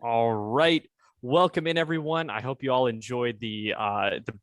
All right. Welcome in, everyone. I hope you all enjoyed the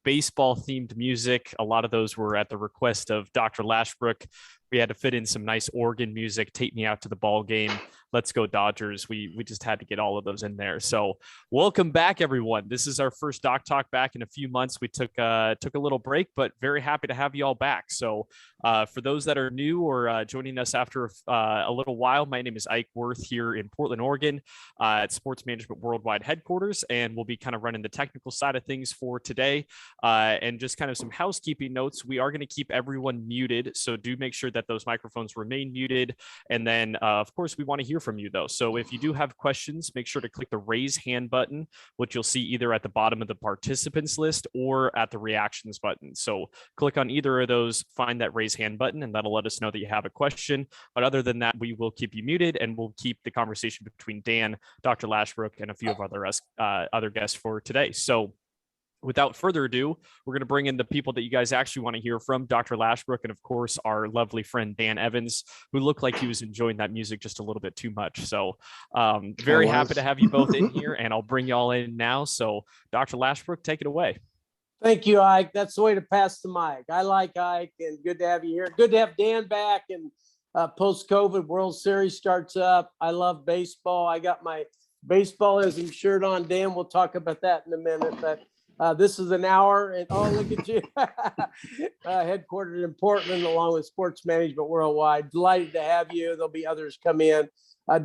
baseball themed music. A lot of those were at the request of Dr. Lashbrook. We had to fit in some nice organ music, Take Me Out to the Ball Game, Let's Go Dodgers. We just had to get all of those in there. So welcome back, everyone. This is our first Doc Talk back in a few months. We took a little break, but very happy to have you all back. So for those that are new or joining us after a little while, my name is Ike Worth here in Portland, Oregon, at Sports Management Worldwide headquarters, and we'll be kind of running the technical side of things for today. And just kind of some housekeeping notes. We are going to keep everyone muted, so do make sure that those microphones remain muted. And then, of course, we want to hear from you, though. So if you do have questions, make sure to click the raise hand button, which you'll see either at the bottom of the participants list or at the reactions button. So click on either of those, find that raise hand button, and that'll let us know that you have a question. But other than that, we will keep you muted, and we'll keep the conversation between Dan, Dr. Lashbrook, and a few of other guests for today. So without further ado, we're going to bring in the people that you guys actually want to hear from, Dr. Lashbrook, and of course, our lovely friend, Dan Evans, who looked like he was enjoying that music just a little bit too much. So very happy to have you both in here, and I'll bring you all in now. So Dr. Lashbrook, take it away. Thank you, Ike. That's the way to pass the mic. I like Ike, and good to have you here. Good to have Dan back, and post-COVID World Series starts up. I love baseball. I got my baseballism shirt on. Dan, we'll talk about that in a minute, but this is an hour, and oh, look at you. Headquartered in Portland, along with Sports Management Worldwide. Delighted to have you. There'll be others come in.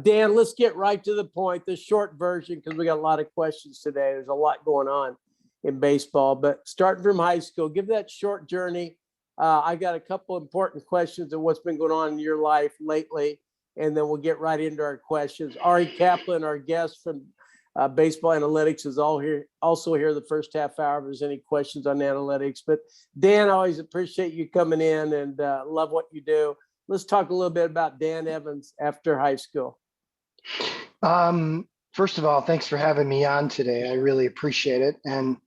Dan, let's get right to the point, the short version, because we got a lot of questions today. There's a lot going on in baseball, but starting from high school, give that short journey. I got a couple important questions of what's been going on in your life lately, and then we'll get right into our questions. Ari Kaplan, our guest from Baseball Analytics, is also here the first half hour if there's any questions on analytics. But Dan, I always appreciate you coming in and love what you do. Let's talk a little bit about Dan Evans after high school. First of all, thanks for having me on today. I really appreciate it. And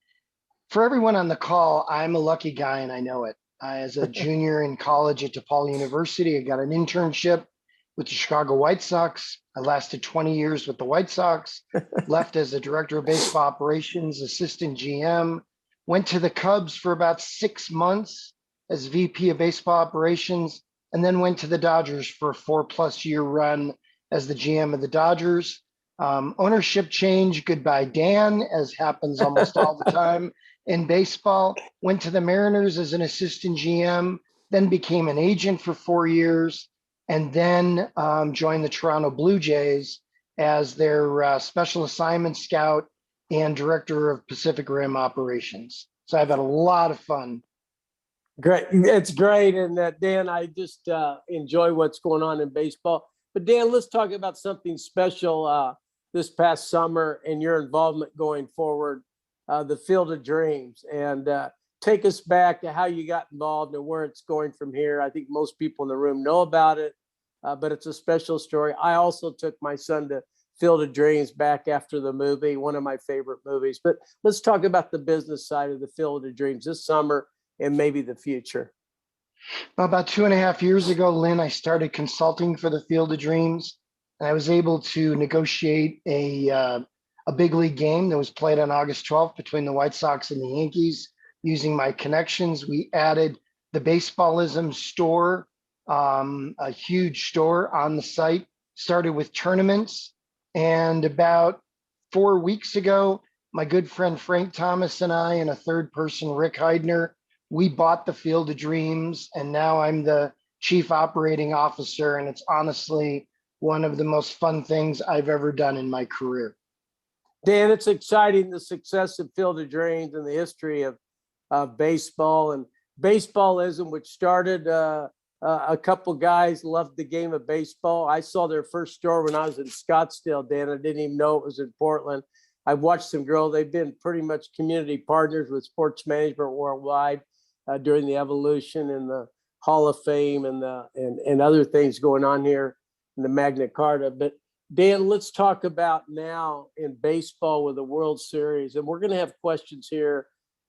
for everyone on the call, I'm a lucky guy and I know it. As a junior in college at DePaul University, I got an internship with the Chicago White Sox. I lasted 20 years with the White Sox, left as a director of baseball operations, assistant GM, went to the Cubs for about 6 months as VP of baseball operations, and then went to the Dodgers for a 4+ year run as the GM of the Dodgers. Ownership change, goodbye Dan, as happens almost all the time in baseball. Went to the Mariners as an assistant GM, then became an agent for 4 years, and then joined the Toronto Blue Jays as their special assignment scout and director of Pacific Rim operations. So I've had a lot of fun. Great. It's great. And Dan, I just enjoy what's going on in baseball. But Dan, let's talk about something special this past summer and your involvement going forward, the Field of Dreams. And take us back to how you got involved and where it's going from here. I think most people in the room know about it, but it's a special story. I also took my son to Field of Dreams back after the movie, one of my favorite movies. But let's talk about the business side of the Field of Dreams this summer and maybe the future. About 2.5 years ago, Lynn, I started consulting for the Field of Dreams, and I was able to negotiate a big league game that was played on August 12th between the White Sox and the Yankees. Using my connections, we added the Baseballism store, a huge store on the site, started with tournaments. And about 4 weeks ago, my good friend Frank Thomas and I, and a third person, Rick Heidner, we bought the Field of Dreams, and now I'm the chief operating officer. And it's honestly one of the most fun things I've ever done in my career. Dan, it's exciting, the success of Field of Dreams and the history of baseball and baseballism, which started a couple guys loved the game of baseball. I saw their first store when I was in Scottsdale, Dan. I didn't even know it was in Portland. I've watched them grow. They've been pretty much community partners with Sports Management Worldwide during the evolution and the Hall of Fame and other things going on here in the Magna Carta. But Dan, let's talk about now in baseball with the World Series. And we're going to have questions here.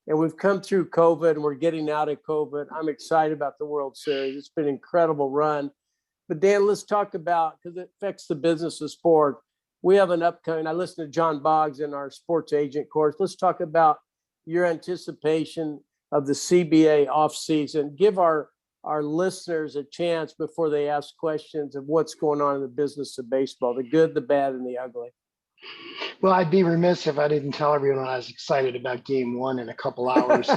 And we've come through COVID and we're getting out of COVID. I'm excited about the World Series. It's been an incredible run. But Dan, let's talk about, because it affects the business of sport, we have an upcoming, I listened to John Boggs in our sports agent course. Let's talk about your anticipation of the CBA offseason. Give our listeners a chance before they ask questions of what's going on in the business of baseball, the good, the bad, and the ugly. Well, I'd be remiss if I didn't tell everyone I was excited about game one in a couple hours.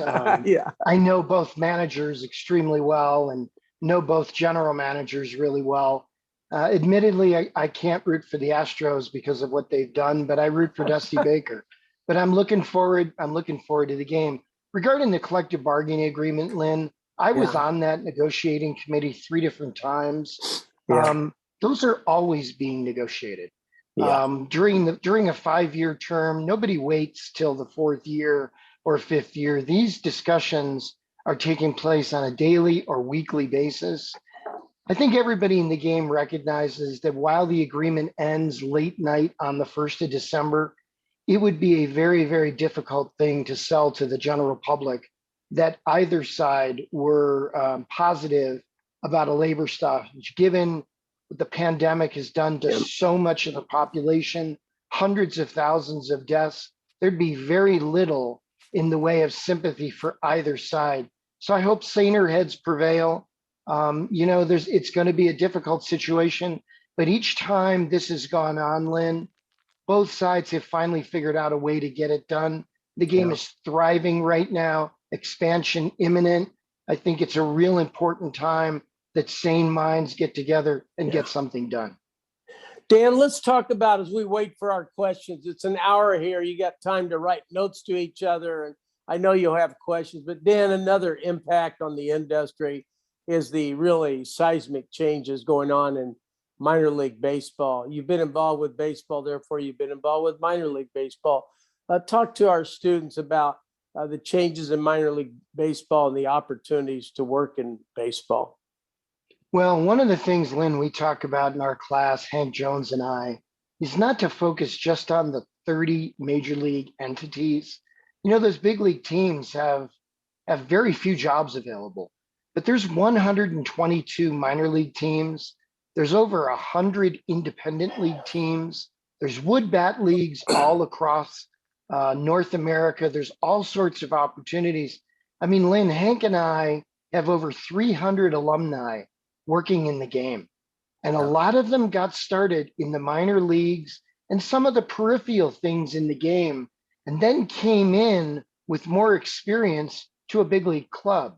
Yeah. I know both managers extremely well and know both general managers really well. Admittedly, I can't root for the Astros because of what they've done, but I root for Dusty Baker. But I'm looking forward to the game. Regarding the collective bargaining agreement, Lynn, I was on that negotiating committee 3 different times. Yeah. Those are always being negotiated. Yeah. During a 5-year term, nobody waits till the 4th year or 5th year. These discussions are taking place on a daily or weekly basis. I think everybody in the game recognizes that while the agreement ends late night on the 1st of December, it would be a very, very difficult thing to sell to the general public that either side were positive about a labor stoppage, given what the pandemic has done to so much of the population, hundreds of thousands of deaths. There'd be very little in the way of sympathy for either side. So I hope saner heads prevail. It's going to be a difficult situation, but each time this has gone on, Lynn, both sides have finally figured out a way to get it done. The game is thriving right now, expansion imminent. I think it's a real important time that sane minds get together and get something done. Dan, let's talk about, as we wait for our questions, it's an hour here. You got time to write notes to each other. And I know you'll have questions, but Dan, another impact on the industry is the really seismic changes going on in minor league baseball. You've been involved with baseball, therefore you've been involved with minor league baseball. Talk to our students about the changes in minor league baseball and the opportunities to work in baseball. Well, one of the things, Lynn, we talk about in our class, Hank Jones and I, is not to focus just on the 30 major league entities. Those big league teams have very few jobs available, but there's 122 minor league teams. There's over 100 independent league teams. There's wood bat leagues all across North America. There's all sorts of opportunities. I mean, Lynn, Hank and I have over 300 alumni working in the game. And a lot of them got started in the minor leagues and some of the peripheral things in the game, and then came in with more experience to a big league club.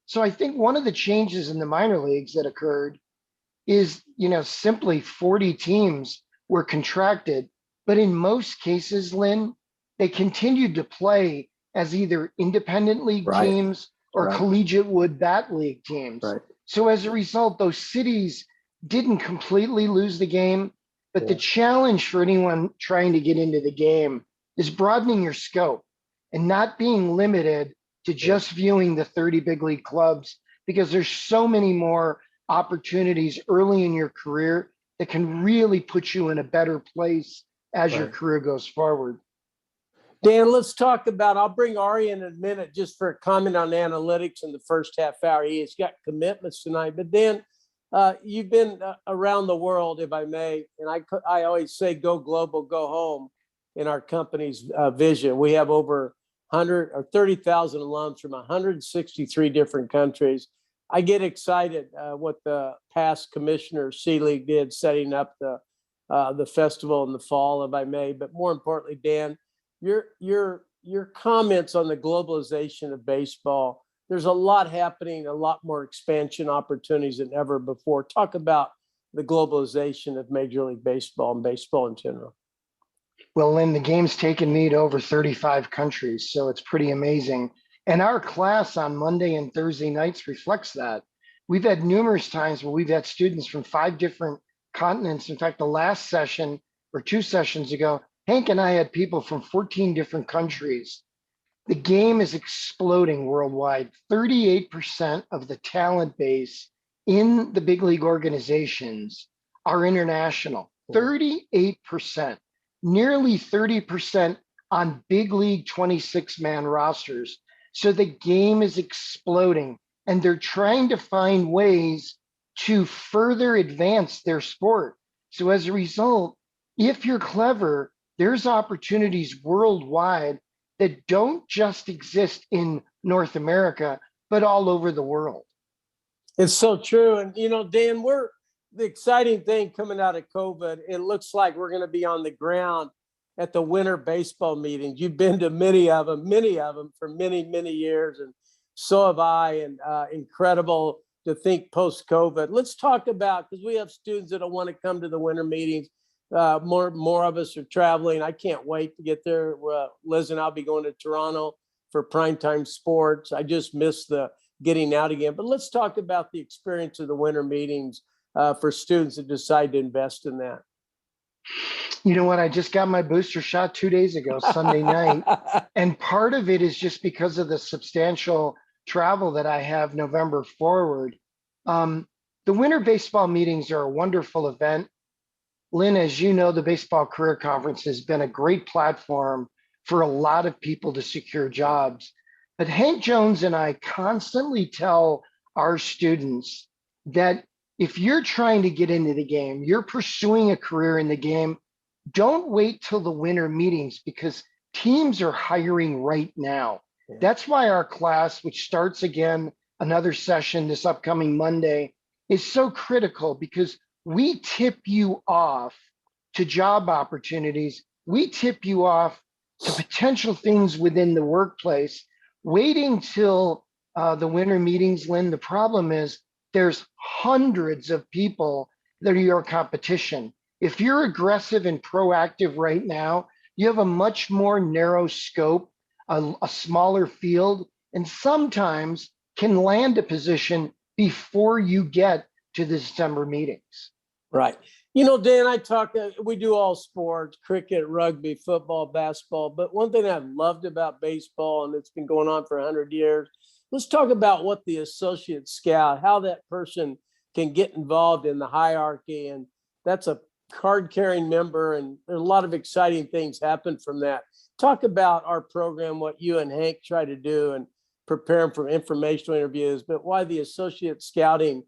So I think one of the changes in the minor leagues that occurred is, simply 40 teams were contracted, but in most cases, Lynn, they continued to play as either independent league teams or collegiate wood bat league teams. So as a result, those cities didn't completely lose the game, but the challenge for anyone trying to get into the game is broadening your scope and not being limited to just viewing the 30 big league clubs, because there's so many more opportunities early in your career that can really put you in a better place as your career goes forward. Dan, let's talk about, I'll bring Ari in a minute just for a comment on analytics in the first half hour. He has got commitments tonight, but Dan, you've been around the world, if I may, and I always say go global, go home in our company's vision. We have over 100 or 30,000 alums from 163 different countries. I get excited what the past commissioner Seeley did, setting up the festival in the fall, if I may. But more importantly, Dan, your comments on the globalization of baseball. There's a lot happening, a lot more expansion opportunities than ever before. Talk about the globalization of Major League Baseball and baseball in general. Well, Lynn, the game's taken me to over 35 countries, so it's pretty amazing. And our class on Monday and Thursday nights reflects that. We've had numerous times where we've had students from 5 different continents. In fact, the last session or 2 sessions ago, Hank and I had people from 14 different countries. The game is exploding worldwide. 38% of the talent base in the big league organizations are international. 38%, nearly 30% on big league 26-man rosters. So the game is exploding, and they're trying to find ways to further advance their sport. So as a result, if you're clever, there's opportunities worldwide that don't just exist in North America, but all over the world. It's so true. And, Dan, the exciting thing coming out of COVID, it looks like we're going to be on the ground at the winter baseball meetings. You've been to many of them for many, many years. And so have I. And incredible to think post-COVID. Let's talk about, because we have students that want to come to the winter meetings. More of us are traveling. I can't wait to get there. Liz and I'll be going to Toronto for primetime sports. I just missed the getting out again. But let's talk about the experience of the winter meetings for students that decide to invest in that. You know what? I just got my booster shot 2 days ago, Sunday night. And part of it is just because of the substantial travel that I have November forward. The winter baseball meetings are a wonderful event. Lynn, as you know, the Baseball Career Conference has been a great platform for a lot of people to secure jobs. But Hank Jones and I constantly tell our students that if you're trying to get into the game, you're pursuing a career in the game, don't wait till the winter meetings because teams are hiring right now. Yeah. That's why our class, which starts again, another session this upcoming Monday, is so critical because we tip you off to job opportunities. We tip you off to potential things within the workplace. Waiting till the winter meetings, Lynn, the problem is there's hundreds of people that are your competition. If you're aggressive and proactive right now, you have a much more narrow scope, a smaller field, and sometimes can land a position before you get to the December meetings. Right. Dan, we do all sports, cricket, rugby, football, basketball. But one thing I've loved about baseball, and it's been going on for 100 years, let's talk about what the associate scout, how that person can get involved in the hierarchy. And that's a card-carrying member, and there's a lot of exciting things happen from that. Talk about our program, what you and Hank try to do and prepare them for informational interviews, but why the associate scouting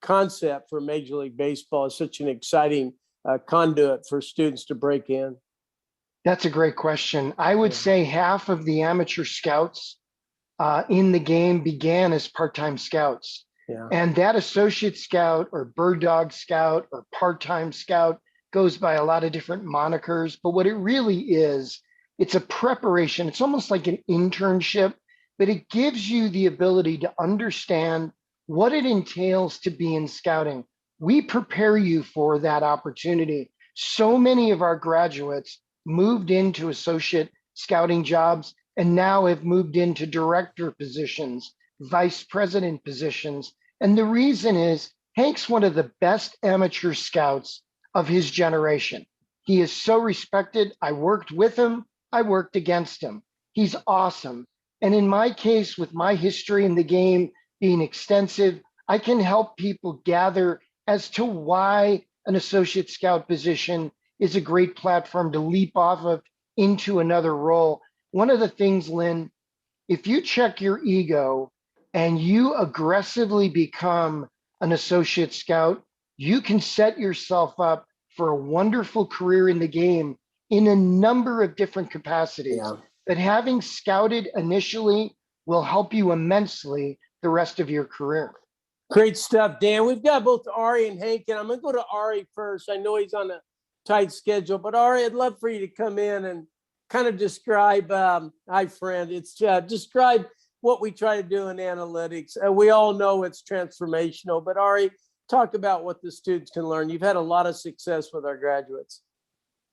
concept for Major League Baseball is such an exciting conduit for students to break in. That's a great question. I would say half of the amateur scouts in the game began as part-time scouts. Yeah. And that associate scout or bird dog scout or part-time scout goes by a lot of different monikers. But what it really is, it's a preparation. It's almost like an internship, but it gives you the ability to understand what it entails to be in scouting. We prepare you for that opportunity. So many of our graduates moved into associate scouting jobs and now have moved into director positions, vice president positions. And the reason is Hank's one of the best amateur scouts of his generation. He is so respected. I worked with him. I worked against him. He's awesome. And in my case, with my history in the game being extensive, I can help people gather as to why an associate scout position is a great platform to leap off of into another role. One of the things, Lynn, if you check your ego and you aggressively become an associate scout, you can set yourself up for a wonderful career in the game in a number of different capacities. Yeah. But having scouted initially will help you immensely the rest of your career. Great stuff, Dan. We've got both Ari and Hank, and I'm going to go to Ari first. I know he's on a tight schedule, but Ari, I'd love for you to come in and kind of describe, hi friend, describe what we try to do in analytics. We all know it's transformational, but Ari, talk about what the students can learn. You've had a lot of success with our graduates.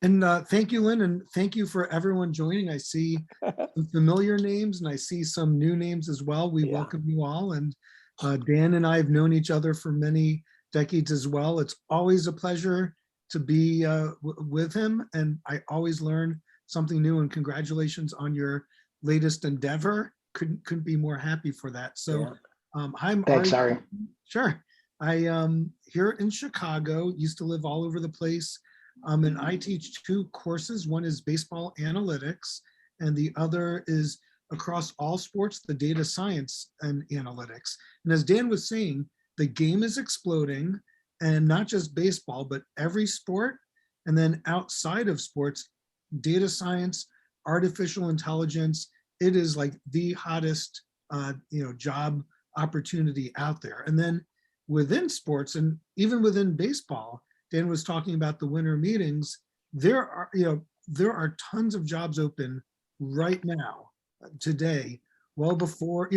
And thank you, Lynn, and thank you for everyone joining. I see some familiar names and I see some new names as well. We welcome you all. And Dan and I have known each other for many decades as well. It's always a pleasure to be with him, and I always learn something new, and congratulations on your latest endeavor. Couldn't be more happy for that. So I'm Thanks, Ari. Sure. I here in Chicago, used to live all over the place. And I teach two courses. One is baseball analytics, and the other is across all sports, the data science and analytics. And as Dan was saying, the game is exploding, and not just baseball, but every sport. And then outside of sports, data science, artificial intelligence, it is like the hottest job opportunity out there. And then within sports and even within baseball, Dan was talking about the winter meetings. There are tons of jobs open right now, today, well before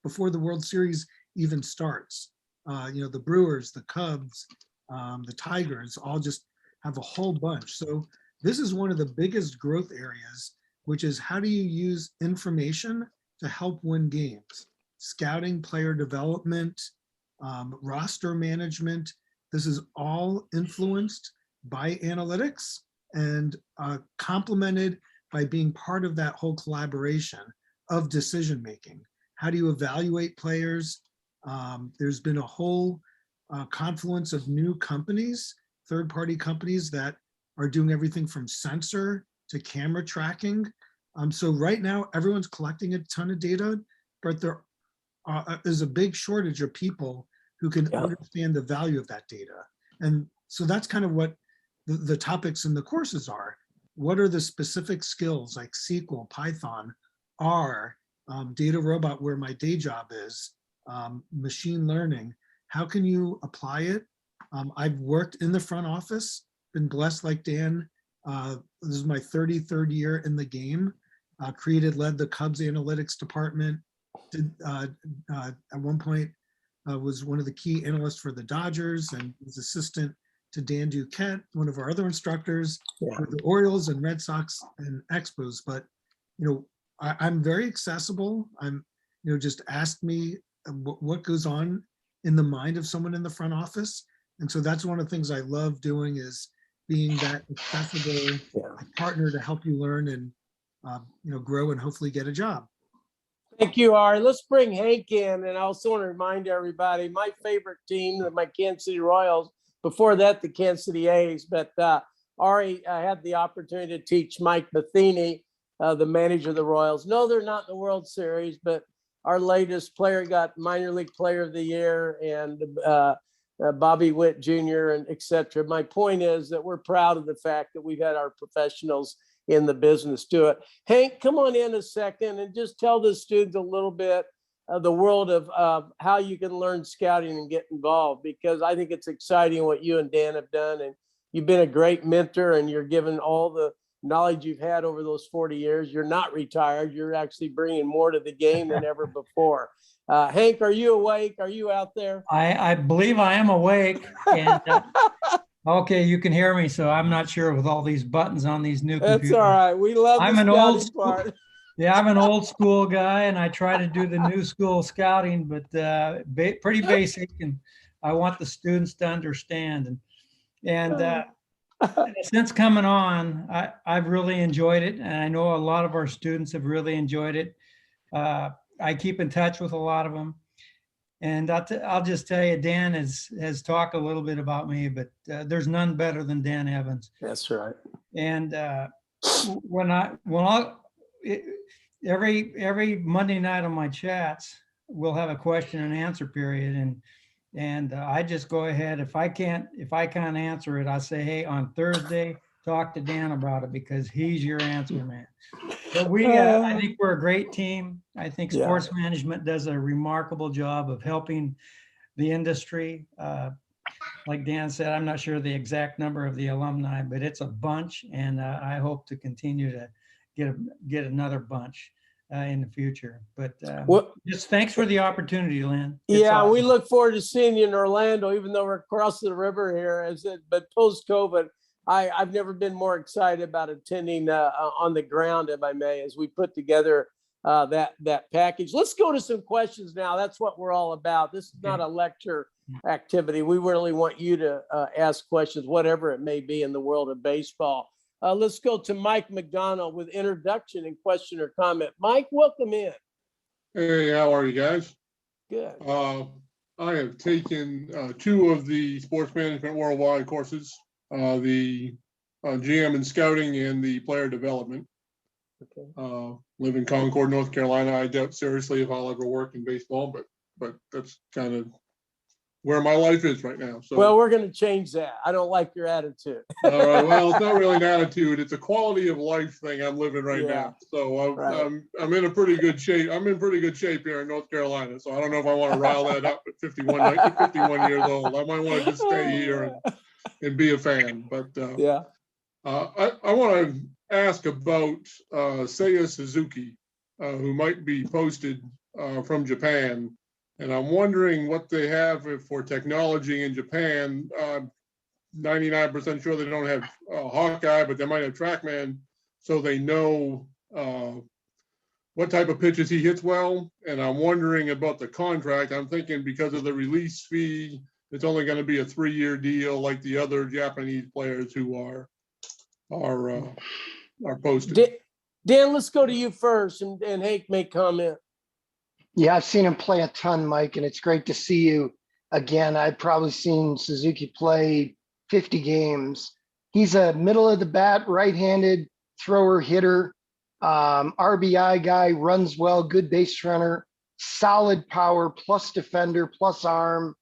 before the World Series even starts. The Brewers, the Cubs, the Tigers all just have a whole bunch. So this is one of the biggest growth areas, which is how do you use information to help win games? Scouting, player development, roster management. This is all influenced by analytics and complemented by being part of that whole collaboration of decision making. How do you evaluate players? There's been a whole confluence of new companies, third-party companies that are doing everything from sensor to camera tracking. So right now, everyone's collecting a ton of data, but there is a big shortage of people who can understand the value of that data. And so that's kind of what the topics in the courses are. What are the specific skills like SQL, Python, R, data robot, where my day job is, machine learning? How can you apply it? I've worked in the front office, been blessed like Dan. This is my 33rd year in the game. Led the Cubs analytics department. At one point, was one of the key analysts for the Dodgers and was assistant to Dan Duquette, one of our other instructors, for the Orioles and Red Sox and Expos. But I'm very accessible. Just ask me what goes on in the mind of someone in the front office. And so that's one of the things I love doing, is being that accessible partner to help you learn and grow and hopefully get a job. Thank you, Ari. Let's bring Hank in. And I also want to remind everybody, my favorite team, my Kansas City Royals, before that, the Kansas City A's. But Ari, I had the opportunity to teach Mike Matheny, the manager of the Royals. No, they're not in the World Series, but our latest player got minor league player of the year, and Bobby Witt Jr. and et cetera. My point is that we're proud of the fact that we've had our professionals in the business do it. Hank, come on in a second and just tell the students a little bit of the world of how you can learn scouting and get involved, because I think it's exciting what you and Dan have done, and you've been a great mentor, and you're given all the knowledge you've had over those 40 years. You're not retired. You're actually bringing more to the game than ever before. Hank, are you awake? Are you out there? I believe I am awake. And okay, you can hear me, so I'm not sure with all these buttons on these new computers. That's all right. We love I'm the an old scouting part. Yeah, I'm an old school guy, and I try to do the new school scouting, but pretty basic, and I want the students to understand. And since coming on, I've really enjoyed it, and I know a lot of our students have really enjoyed it. I keep in touch with a lot of them. And I'll just tell you, Dan has talked a little bit about me, but there's none better than Dan Evans. That's right. And every Monday night on my chats, we'll have a question and answer period, and I just go ahead. If I can't answer it, I say, hey, on Thursday, talk to Dan about it, because he's your answer man. But I think we're a great team. I think sports management does a remarkable job of helping the industry. Like Dan said, I'm not sure the exact number of the alumni, but it's a bunch, and I hope to continue to get another bunch in the future. But just thanks for the opportunity, Lynn. It's awesome. We look forward to seeing you in Orlando, even though we're across the river here. But post-COVID, I've never been more excited about attending on the ground, if I may, as we put together that package. Let's go to some questions now. That's what we're all about. This is not a lecture activity. We really want you to ask questions, whatever it may be in the world of baseball. Let's go to Mike McDonald with introduction and question or comment. Mike, welcome in. Hey, how are you guys? Good. I have taken 2 of the Sports Management Worldwide courses, the GM and Scouting and the Player Development. Okay. Live in Concord, North Carolina. I doubt seriously if I'll ever work in baseball, but that's kind of where my life is right now. So, Well, we're going to change that. I don't like your attitude. all right. Well, it's not really an attitude. It's a quality of life thing I'm living right Yeah, now. So right. I'm in a pretty good shape. I'm in pretty good shape here in North Carolina. So I don't know if I want to rile that up at 51 years old. I might want to just stay here and be a fan. But Yeah. I want to ask about Seiya Suzuki, who might be posted from Japan. And I'm wondering what they have for technology in Japan. 99% sure they don't have Hawkeye, but they might have TrackMan, so they know what type of pitches he hits well. And I'm wondering about the contract. I'm thinking because of the release fee, it's only going to be a 3-year deal like the other Japanese players who are posted. Dan, let's go to you first, and Hank may comment. Yeah, I've seen him play a ton, Mike, and it's great to see you again. I've probably seen Suzuki play 50 games. He's a middle of the bat, right-handed thrower, hitter, RBI guy, runs well, good base runner, solid power, plus defender, plus arm.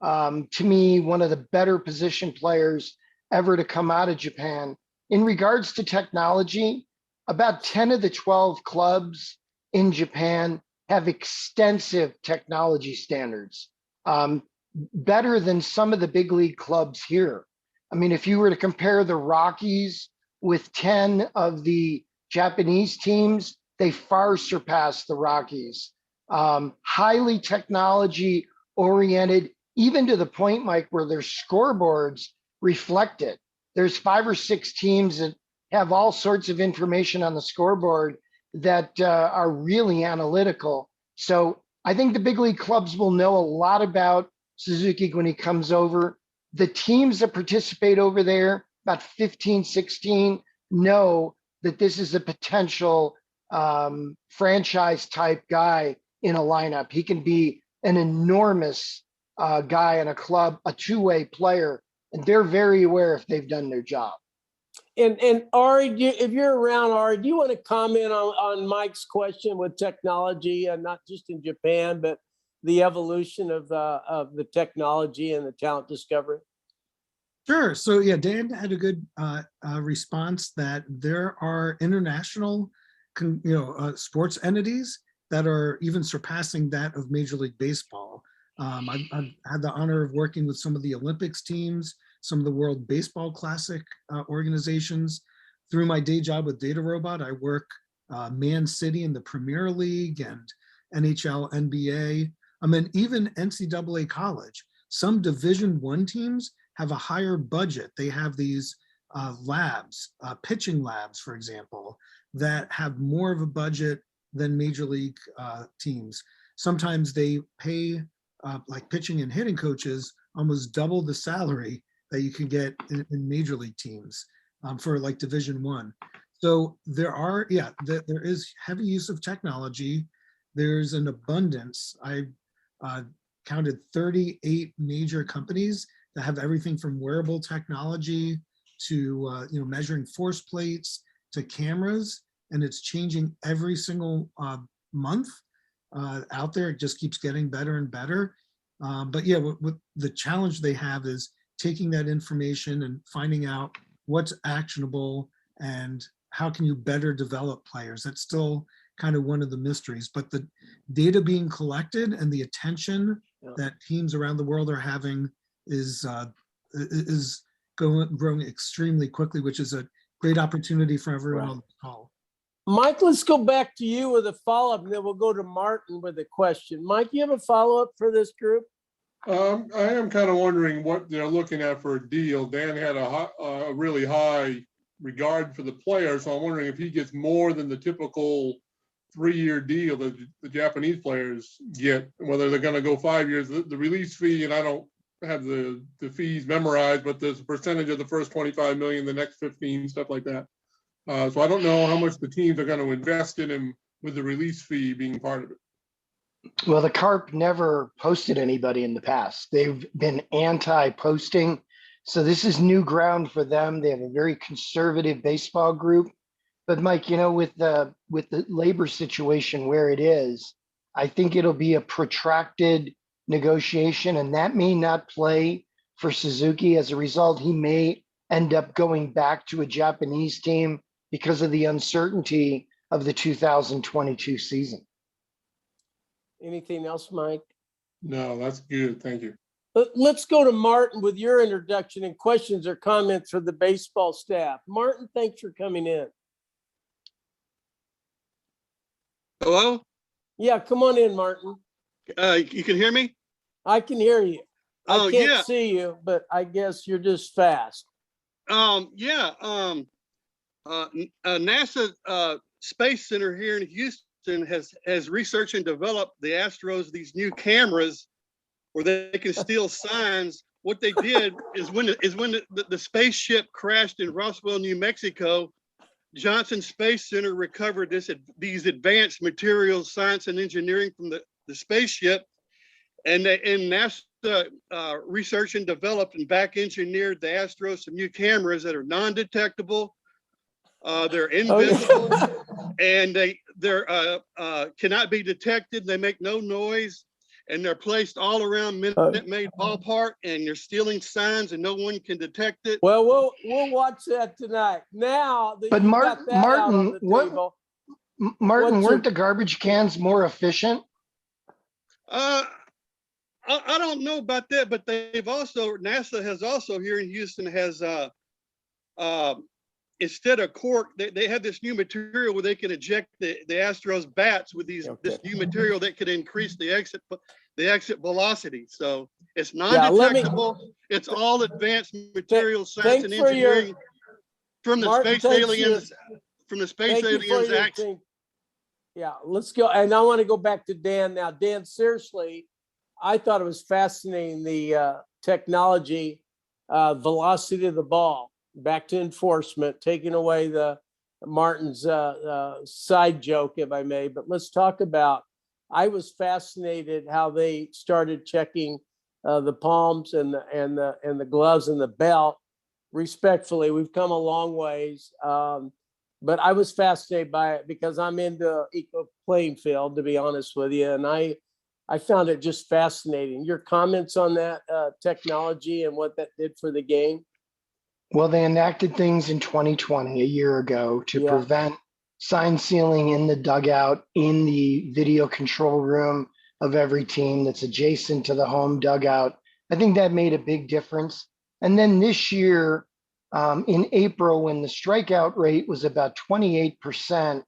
To me, one of the better position players ever to come out of Japan. In regards to technology, about 10 of the 12 clubs in Japan have extensive technology standards, better than some of the big league clubs here. I mean, if you were to compare the Rockies with 10 of the Japanese teams, they far surpass the Rockies. Highly technology oriented, even to the point, Mike, where their scoreboards reflect it. There's 5 or 6 teams that have all sorts of information on the scoreboard that are really analytical. So I think the big league clubs will know a lot about Suzuki when he comes over. The teams that participate over there, about 15, 16, know that this is a potential franchise type guy in a lineup. He can be an enormous guy in a club, a two-way player, and they're very aware if they've done their job. And Ari, if you're around, Ari, do you want to comment on Mike's question with technology, and not just in Japan, but the evolution of the technology and the talent discovery? Sure. So yeah, Dan had a good response that there are international, sports entities that are even surpassing that of Major League Baseball. I've had the honor of working with some of the Olympics teams, some of the World Baseball Classic organizations. Through my day job with Data Robot, I work Man City in the Premier League and NHL, NBA, and even NCAA college. Some Division I teams have a higher budget. They have these labs, pitching labs, for example, that have more of a budget than Major League teams. Sometimes they pay like pitching and hitting coaches almost double the salary that you can get in Major League teams for like Division I. So there is heavy use of technology. There's an abundance. I counted 38 major companies that have everything from wearable technology to measuring force plates to cameras, and it's changing every single month out there. It just keeps getting better and better. But yeah, what the challenge they have is taking that information and finding out what's actionable and how can you better develop players. That's still kind of one of the mysteries, but the data being collected and the attention that teams around the world are having is growing extremely quickly, which is a great opportunity for everyone on the call. Mike, let's go back to you with a follow-up, and then we'll go to Martin with a question. Mike, you have a follow-up for this group? I am kind of wondering what they're looking at for a deal. Dan had a really high regard for the player, so I'm wondering if he gets more than the typical 3-year deal that the Japanese players get, whether they're going to go 5 years. The release fee, and I don't have the fees memorized, but there's a percentage of the first 25 million, the next 15, stuff like that. So I don't know how much the teams are going to invest in him with the release fee being part of it. Well, the Carp never posted anybody in the past. They've been anti-posting. So this is new ground for them. They have a very conservative baseball group. But Mike, with the labor situation where it is, I think it'll be a protracted negotiation, and that may not play for Suzuki. As a result, he may end up going back to a Japanese team because of the uncertainty of the 2022 season. Anything else, Mike? No, that's good. Thank you. Let's go to Martin with your introduction and questions or comments for the baseball staff. Martin, thanks for coming in. Hello? Yeah, come on in, Martin. You can hear me? I can hear you. Oh, I can't yeah. see you, but I guess you're just fast. NASA Space Center here in Houston has researched and developed the Astros these new cameras where they can steal signs. What they did is when the spaceship crashed in Roswell, New Mexico, Johnson Space Center recovered these advanced materials, science, and engineering from the spaceship, and NASA researched and developed and back engineered the Astros some new cameras that are non-detectable. They're invisible, and they're cannot be detected. They make no noise, and they're placed all around Minute Maid Ballpark, and you're stealing signs, and no one can detect it. Well, we'll watch that tonight. Now that But you got that out on the table, Martin, weren't the garbage cans more efficient? I don't know about that, but NASA has also here in Houston has instead of cork, they have this new material where they can eject the Astros bats with this new material that could increase the exit velocity. So it's non-detectable. It's all advanced material, science, and engineering from the Martin, space aliens. From the space aliens action. Yeah, let's go. And I want to go back to Dan now. Dan, seriously, I thought it was fascinating, the technology, velocity of the ball, back to enforcement, taking away the Martin's side joke, if I may. But let's talk about, I was fascinated how they started checking the palms and the gloves and the belt. Respectfully, we've come a long ways. But I was fascinated by it because I'm into equal playing field, to be honest with you. And I found it just fascinating. Your comments on that technology and what that did for the game? Well, they enacted things in 2020, a year ago, to prevent sign stealing in the dugout, in the video control room of every team that's adjacent to the home dugout. I think that made a big difference. And then this year, in April, when the strikeout rate was about 28%,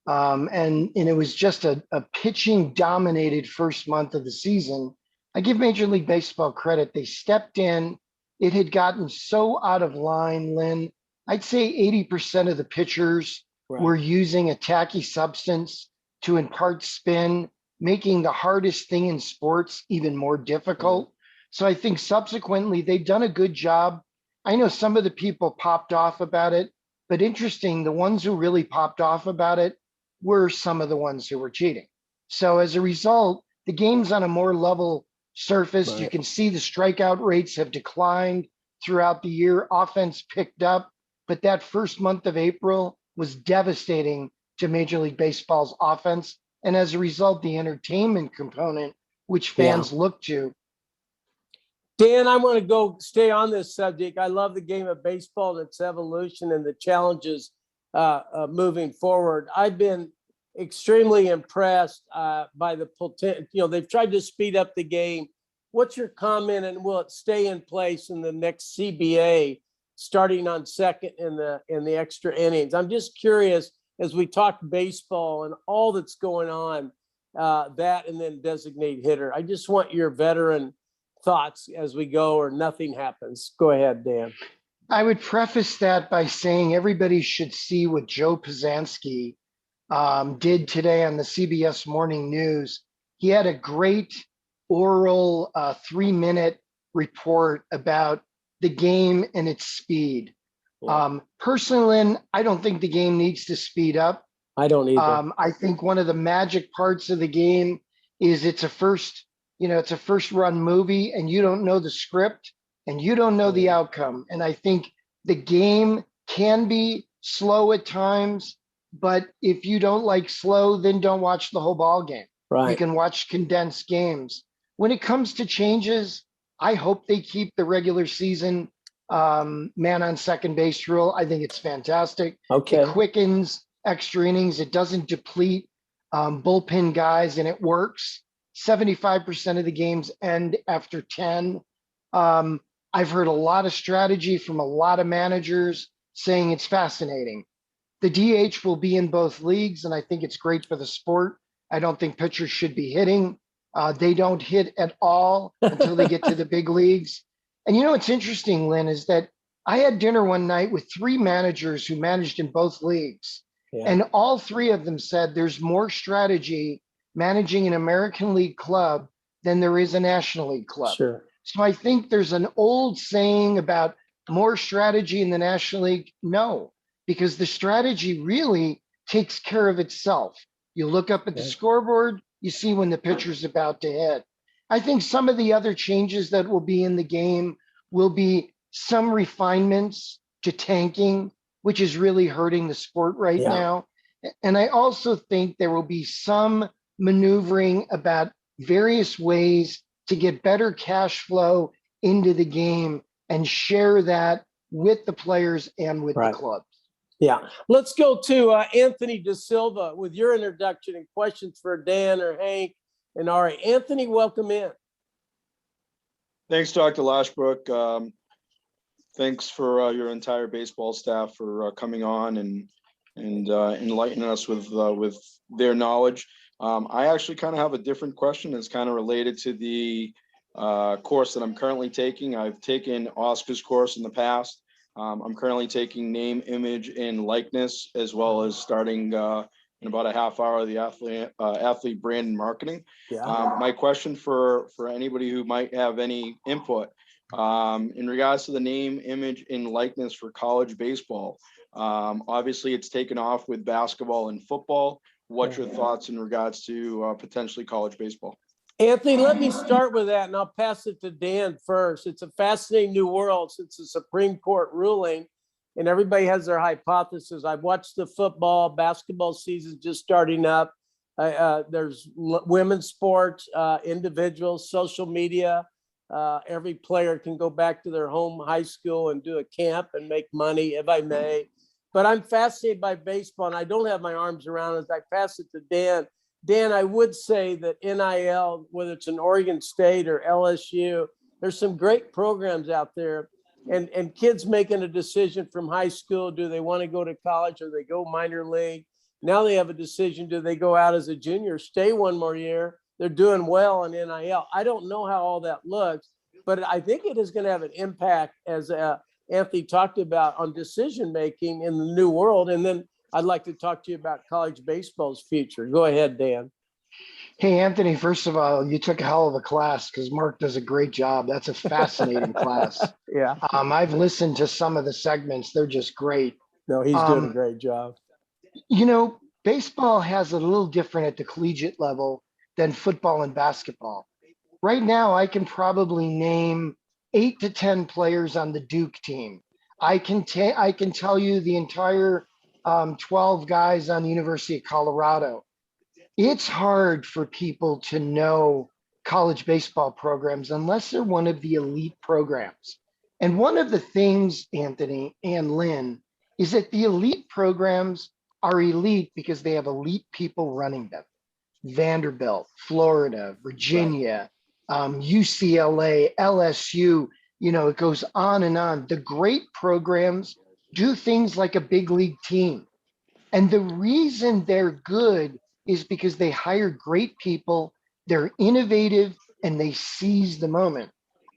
and it was just a pitching dominated first month of the season, I give Major League Baseball credit. They stepped in. It had gotten so out of line, Lynn. I'd say 80% of the pitchers were using a tacky substance to impart spin, making the hardest thing in sports even more difficult. So I think subsequently they've done a good job. I know some of the people popped off about it, but interesting, the ones who really popped off about it were some of the ones who were cheating. So as a result, the game's on a more level surface. You can see the strikeout rates have declined throughout the year. Offense picked up, but that first month of April was devastating to Major League Baseball's offense. And as a result, the entertainment component, which fans look to. Dan, I want to stay on this subject. I love the game of baseball and its evolution and the challenges moving forward. I've been extremely impressed by the potential. They've tried to speed up the game. What's your comment, and will it stay in place in the next CBA, starting on second in the extra innings? I'm just curious, as we talk baseball and all that's going on, that and then designated hitter. I just want your veteran thoughts as we go, or nothing happens. Go ahead, Dan. I would preface that by saying everybody should see what Joe Pisanski did today on the CBS Morning News. He had a great oral 3-minute report about the game and its speed. Personally, I don't think the game needs to speed up. I don't either. I think one of the magic parts of the game is it's a first run movie, and you don't know the script and you don't know the outcome. And I think the game can be slow at times, but if you don't like slow, then don't watch the whole ball game. You can watch condensed games. when it comes to changes, I hope they keep the regular season man on second base rule. I think it's fantastic. Okay. It quickens extra innings. It doesn't deplete bullpen guys, and it works. 75% of the games end after 10. I've heard a lot of strategy from a lot of managers saying it's fascinating. The DH will be in both leagues, and I think it's great for the sport. I don't think pitchers should be hitting. They don't hit at all until they get to the big leagues. And you know what's interesting, Lynn, is that I had dinner one night with 3 managers who managed in both leagues. Yeah. And all 3 of them said there's more strategy managing an American League club than there is a National League club. Sure. So I think there's an old saying about more strategy in the National League. No, because the strategy really takes care of itself. You look up at the scoreboard, you see when the pitcher's about to hit. I think some of the other changes that will be in the game will be some refinements to tanking, which is really hurting the sport right now. And I also think there will be some maneuvering about various ways to get better cash flow into the game and share that with the players and with the clubs. Yeah. Let's go to Anthony De Silva with your introduction and questions for Dan or Hank and Ari. Anthony, welcome in. Thanks, Dr. Lashbrook. Thanks for your entire baseball staff for coming on and enlightening us with their knowledge. I actually kind of have a different question. It's kind of related to the course that I'm currently taking. I've taken Oscar's course in the past. I'm currently taking name, image, and likeness, as well as starting in about a half hour the athlete brand and marketing. My question for anybody who might have any input in regards to the name, image, and likeness for college baseball. Obviously, it's taken off with basketball and football. What's your thoughts in regards to potentially college baseball? Anthony, let me start with that, and I'll pass it to Dan first. It's a fascinating new world since the Supreme Court ruling, and everybody has their hypothesis. I've watched the football, basketball season just starting up. There's women's sports, individuals, social media. Every player can go back to their home high school and do a camp and make money, if I may. But I'm fascinated by baseball, and I don't have my arms around it. As I pass it to Dan. Dan, I would say that NIL, whether it's in Oregon State or LSU, there's some great programs out there, and kids making a decision from high school. Do they want to go to college or they go minor league? Now they have a decision. Do they go out as a junior, stay one more year? They're doing well in NIL. I don't know how all that looks, but I think it is going to have an impact, as Anthony talked about, on decision-making in the new world. And then I'd like to talk to you about college baseball's future. Go ahead, Dan. Hey, Anthony, first of all, you took a hell of a class because Mark does a great job. That's a fascinating class. Yeah. I've listened to some of the segments. They're just great. No, he's doing a great job. You know, baseball has a little different at the collegiate level than football and basketball. Right now, I can probably name 8 to 10 players on the Duke team. I can tell you the entire 12 guys on the University of Colorado. It's hard for people to know college baseball programs unless they're one of the elite programs. And one of the things, Anthony and Lynn, is that the elite programs are elite because they have elite people running them. Vanderbilt, Florida, Virginia, UCLA, LSU, you know, it goes on and on. The great programs do things like a big league team. And the reason they're good is because they hire great people, they're innovative, and they seize the moment.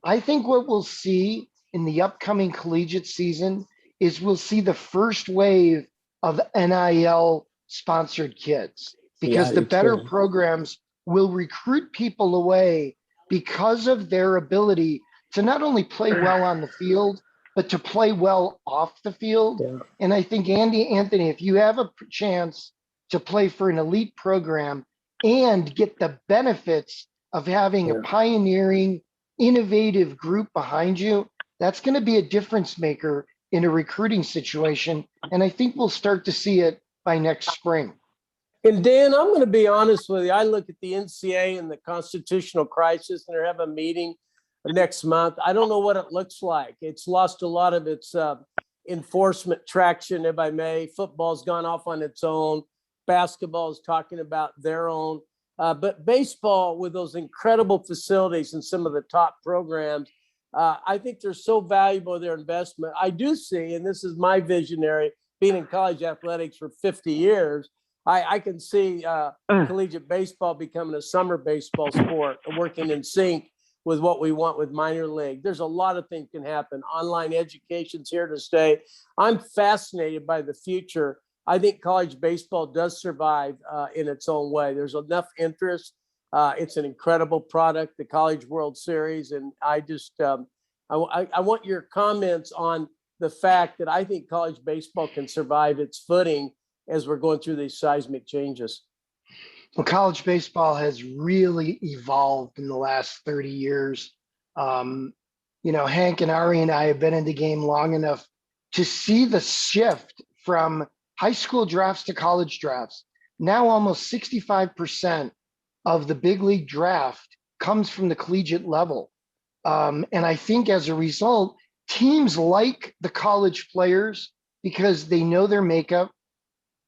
I think what we'll see in the upcoming collegiate season is we'll see the first wave of NIL sponsored kids, because the better programs will recruit people away because of their ability to not only play well on the field, but to play well off the field. Yeah. And I think, Anthony, if you have a chance to play for an elite program and get the benefits of having a pioneering, innovative group behind you, that's going to be a difference maker in a recruiting situation. And I think we'll start to see it by next spring. And Dan, I'm going to be honest with you. I look at the NCAA and the constitutional crisis, and they're having a meeting next month. I don't know what it looks like. It's lost a lot of its enforcement traction, if I may. Football's gone off on its own. Basketball is talking about their own. But baseball, with those incredible facilities and some of the top programs, I think they're so valuable, their investment. I do see, and this is my visionary, being in college athletics for 50 years, I can see collegiate baseball becoming a summer baseball sport, working in sync with what we want with minor league. There's a lot of things can happen. Online education's here to stay. I'm fascinated by the future. I think college baseball does survive in its own way. There's enough interest. It's an incredible product, the College World Series. And I just, I want your comments on the fact that I think college baseball can survive its footing as we're going through these seismic changes. Well, college baseball has really evolved in the last 30 years. You know, Hank and Ari and I have been in the game long enough to see the shift from high school drafts to college drafts. Now almost 65% of the big league draft comes from the collegiate level. And I think as a result, teams like the college players because they know their makeup,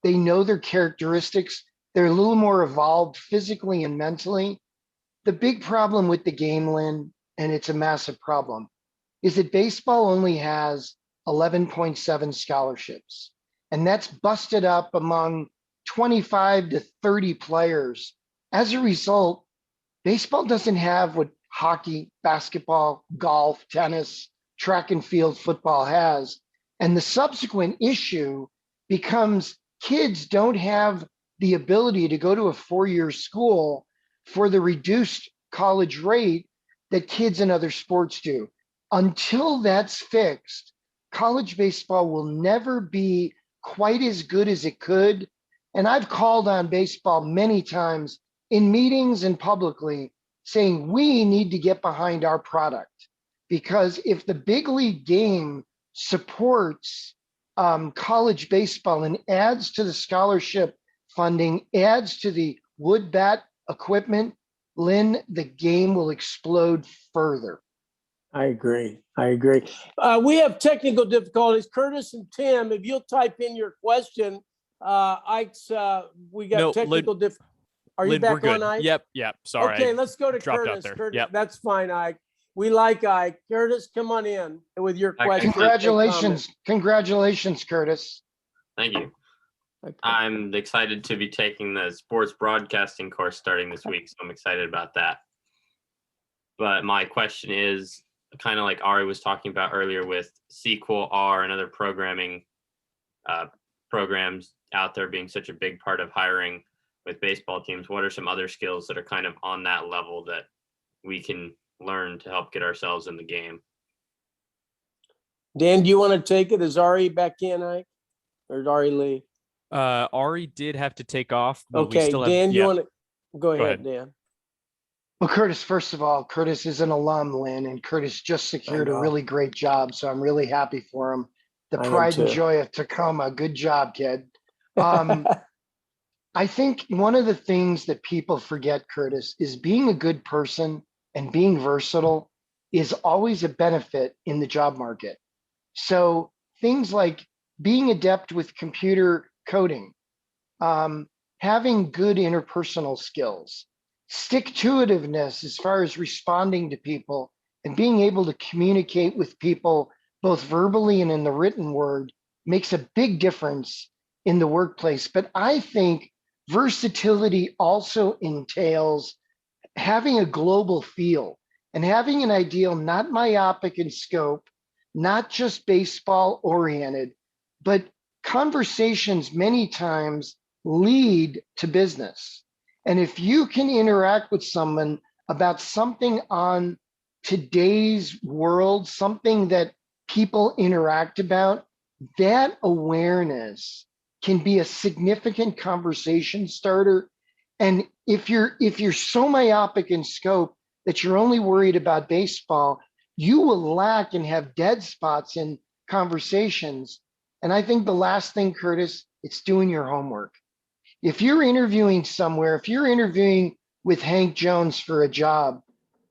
they know their characteristics, they're a little more evolved physically and mentally. The big problem with the game, Lynn, and it's a massive problem, is that baseball only has 11.7 scholarships. And that's busted up among 25 to 30 players. As a result, baseball doesn't have what hockey, basketball, golf, tennis, track and field football has. And the subsequent issue becomes kids don't have the ability to go to a four-year school for the reduced college rate that kids in other sports do. Until that's fixed, college baseball will never be quite as good as it could. And I've called on baseball many times in meetings and publicly saying we need to get behind our product, because if the big league game supports college baseball and adds to the scholarship funding, adds to the wood bat equipment, Lynn, the game will explode further. I agree. We have technical difficulties. Curtis and Tim, if you'll type in your question, Ike's, we got technical difficulties. Are you back on, Ike? Yep. Sorry. Okay, let's go to Curtis. Curtis, yep. That's fine, Ike. We like Ike. Curtis, come on in with your question. Congratulations, Curtis. Thank you. Okay. I'm excited to be taking the sports broadcasting course starting this week, so I'm excited about that. But my question is kind of like Ari was talking about earlier with SQL R and other programming programs out there being such a big part of hiring with baseball teams. What are some other skills that are kind of on that level that we can learn to help get ourselves in the game? Dan, do you want to take it? Is Ari back in, Ike? Or Ari Lee? Ari did have to take off. But okay, we still Dan, you want to go ahead, Dan? Well, Curtis, first of all, Curtis is an alum, Lynn, and Curtis just secured a really great job. So I'm really happy for him. The pride and joy of Tacoma. Good job, kid. I think one of the things that people forget, Curtis, is being a good person and being versatile is always a benefit in the job market. So things like being adept with computer coding, having good interpersonal skills, stick-to-itiveness as far as responding to people and being able to communicate with people both verbally and in the written word makes a big difference in the workplace. But I think versatility also entails having a global feel and having an ideal, not myopic in scope, not just baseball oriented, but conversations many times lead to business. And if you can interact with someone about something on today's world, something that people interact about, that awareness can be a significant conversation starter. And if you're so myopic in scope that you're only worried about baseball, you will lack and have dead spots in conversations. And I think the last thing, Curtis, it's doing your homework. If you're interviewing somewhere, if you're interviewing with Hank Jones for a job,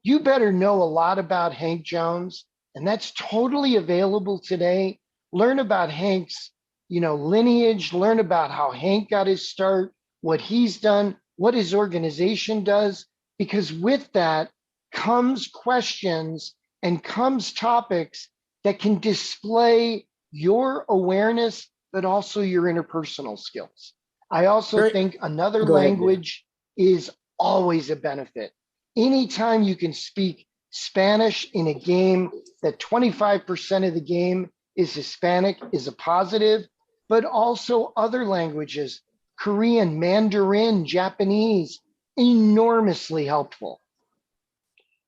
you better know a lot about Hank Jones, and that's totally available today. Learn about Hank's, lineage, learn about how Hank got his start, what he's done, what his organization does, because with that comes questions and comes topics that can display your awareness, but also your interpersonal skills. I also Great. think another Go ahead, Dan. language is always a benefit. Anytime you can speak Spanish in a game that 25% of the game is Hispanic is a positive, but also other languages, Korean, Mandarin, Japanese, enormously helpful.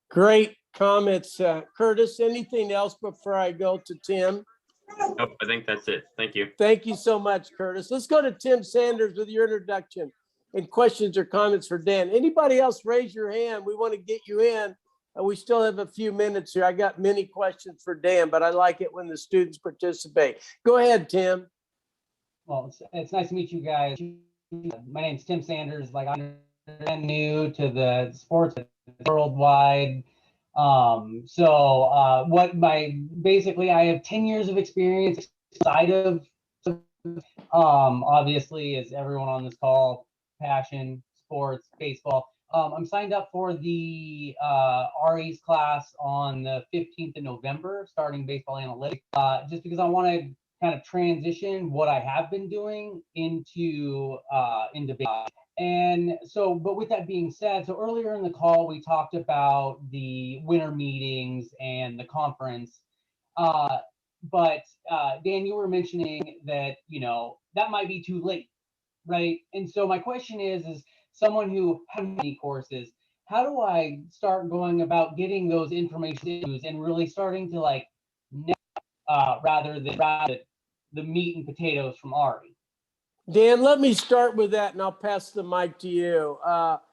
Great comments. Curtis, anything else before I go to Tim? Nope, I think that's it. Thank you. Thank you so much, Curtis. Let's go to Tim Sanders with your introduction and questions or comments for Dan. Anybody else raise your hand? We want to get you in. We still have a few minutes here. I got many questions for Dan, but I like it when the students participate. Go ahead, Tim. Well, it's nice to meet you guys. My name's Tim Sanders. Like, I'm brand new to the sports worldwide. Basically I have 10 years of experience outside of obviously, as everyone on this call, passion, sports, baseball. I'm signed up for the RE's class on the 15th of November, starting baseball analytics, just because I want to kind of transition what I have been doing into baseball. And so, but with that being said, so earlier in the call, we talked about the winter meetings and the conference. But Dan, you were mentioning that, that might be too late, right? And so my question is someone who has many courses, how do I start going about getting those information and really starting to rather than the meat and potatoes from Ari? Dan, let me start with that and I'll pass the mic to you.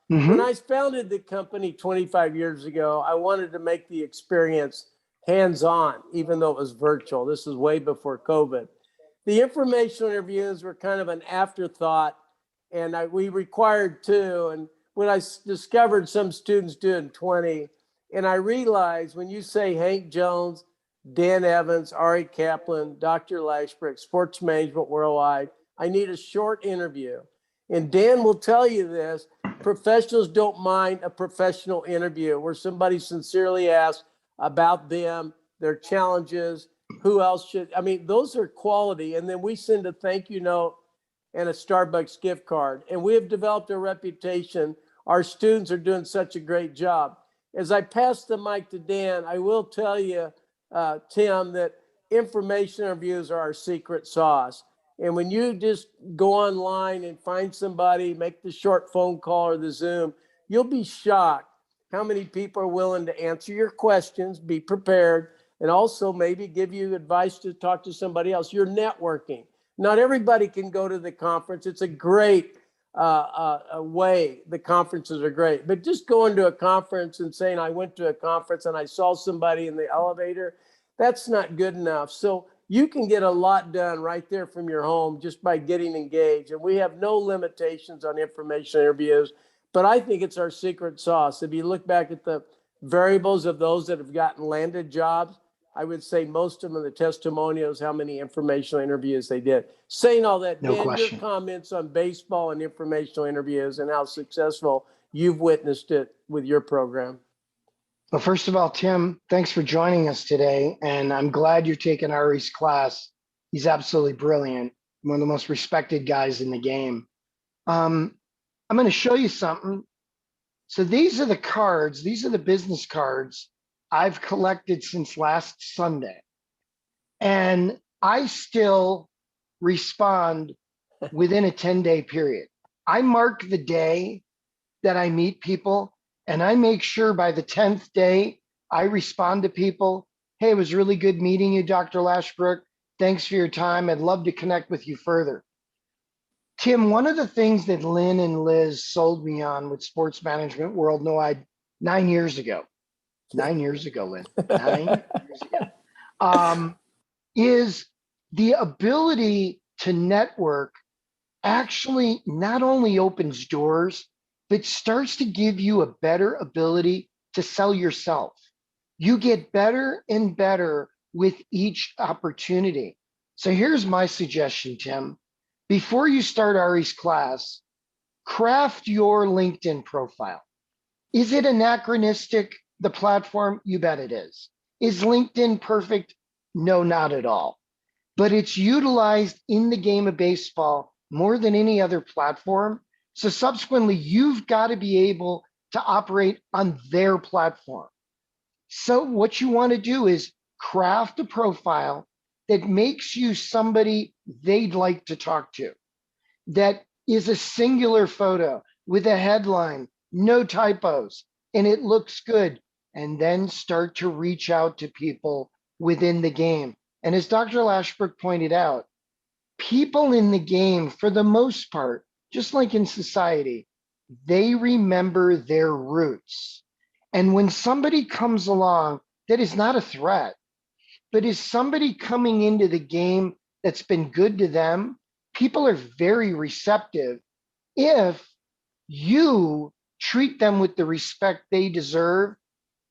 When I founded the company 25 years ago, I wanted to make the experience hands-on, even though it was virtual. This is way before COVID. The informational interviews were kind of an afterthought, and we required two. And when I discovered some students doing 20, and I realized when you say Hank Jones, Dan Evans, Ari Kaplan, Dr. Lashbrook, Sports Management Worldwide, I need a short interview. And Dan will tell you this, professionals don't mind a professional interview where somebody sincerely asks about them, their challenges, who else should, those are quality. And then we send a thank you note and a Starbucks gift card. And we have developed a reputation. Our students are doing such a great job. As I pass the mic to Dan, I will tell you, Tim, that information interviews are our secret sauce. And when you just go online and find somebody, make the short phone call or the Zoom, you'll be shocked how many people are willing to answer your questions, be prepared, and also maybe give you advice to talk to somebody else. You're networking. Not everybody can go to the conference. It's a great way. The conferences are great. But just going to a conference and saying, I went to a conference and I saw somebody in the elevator, that's not good enough. So you can get a lot done right there from your home just by getting engaged. And we have no limitations on information interviews, but I think it's our secret sauce. If you look back at the variables of those that have gotten landed jobs, I would say most of them, the testimonials, how many informational interviews they did. Saying all that, No Dan, question. your comments on baseball and informational interviews and how successful you've witnessed it with your program. Well, first of all, Tim, thanks for joining us today. And I'm glad you're taking Ari's class. He's absolutely brilliant. One of the most respected guys in the game. I'm going to show you something. So these are the cards. These are the business cards I've collected since last Sunday. And I still respond within a 10-day period. I mark the day that I meet people, and I make sure by the 10th day, I respond to people. Hey, it was really good meeting you, Dr. Lashbrook. Thanks for your time. I'd love to connect with you further. Tim, one of the things that Lynn and Liz sold me on with Sports Management Worldwide 9 years ago, 9 years ago, Lynn, 9 years ago, is the ability to network actually not only opens doors, but starts to give you a better ability to sell yourself. You get better and better with each opportunity. So here's my suggestion, Tim. Before you start Ari's class, craft your LinkedIn profile. Is it anachronistic, the platform? You bet it is. Is LinkedIn perfect? No, not at all. But it's utilized in the game of baseball more than any other platform. So subsequently, you've got to be able to operate on their platform. So what you want to do is craft a profile that makes you somebody they'd like to talk to, that is a singular photo with a headline, no typos, and it looks good. And then start to reach out to people within the game. And as Dr. Lashbrook pointed out, people in the game, for the most part, just like in society, they remember their roots. And when somebody comes along that is not a threat, but is somebody coming into the game that's been good to them, people are very receptive if you treat them with the respect they deserve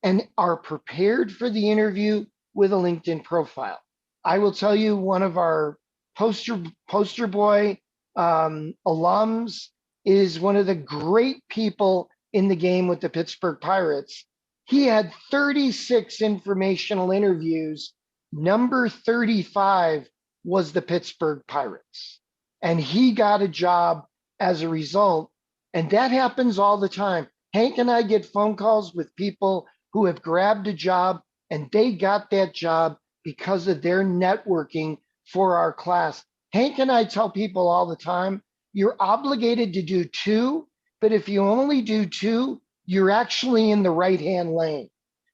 and are prepared for the interview with a LinkedIn profile. I will tell you, one of our poster boy alums is one of the great people in the game with the Pittsburgh Pirates. He had 36 informational interviews. Number 35 was the Pittsburgh Pirates. And he got a job as a result. And that happens all the time. Hank and I get phone calls with people who have grabbed a job and they got that job because of their networking for our class. Hank and I tell people all the time, you're obligated to do 2, but if you only do 2, you're actually in the right-hand lane,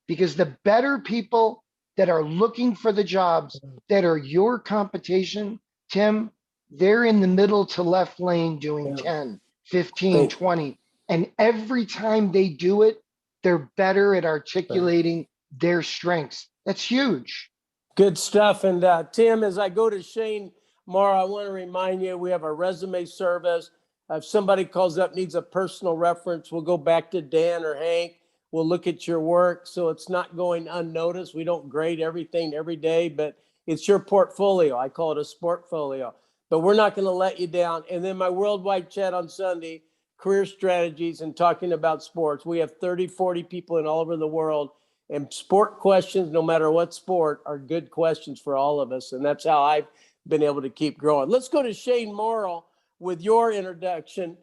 because the better people that are looking for the jobs that are your competition, Tim, they're in the middle to left lane doing 10, 15, 20. And every time they do it, they're better at articulating their strengths. That's huge. Good stuff. And Tim, as I go to Shane Morrow, I want to remind you, we have our resume service. If somebody calls up, needs a personal reference, we'll go back to Dan or Hank. We'll look at your work. So it's not going unnoticed. We don't grade everything every day, but it's your portfolio. I call it a sportfolio, but we're not going to let you down. And then my worldwide chat on Sunday, career strategies and talking about sports. We have 30, 40 people in all over the world. And sport questions, no matter what sport, are good questions for all of us. And that's how I've been able to keep growing. Let's go to Shane Morrow with your introduction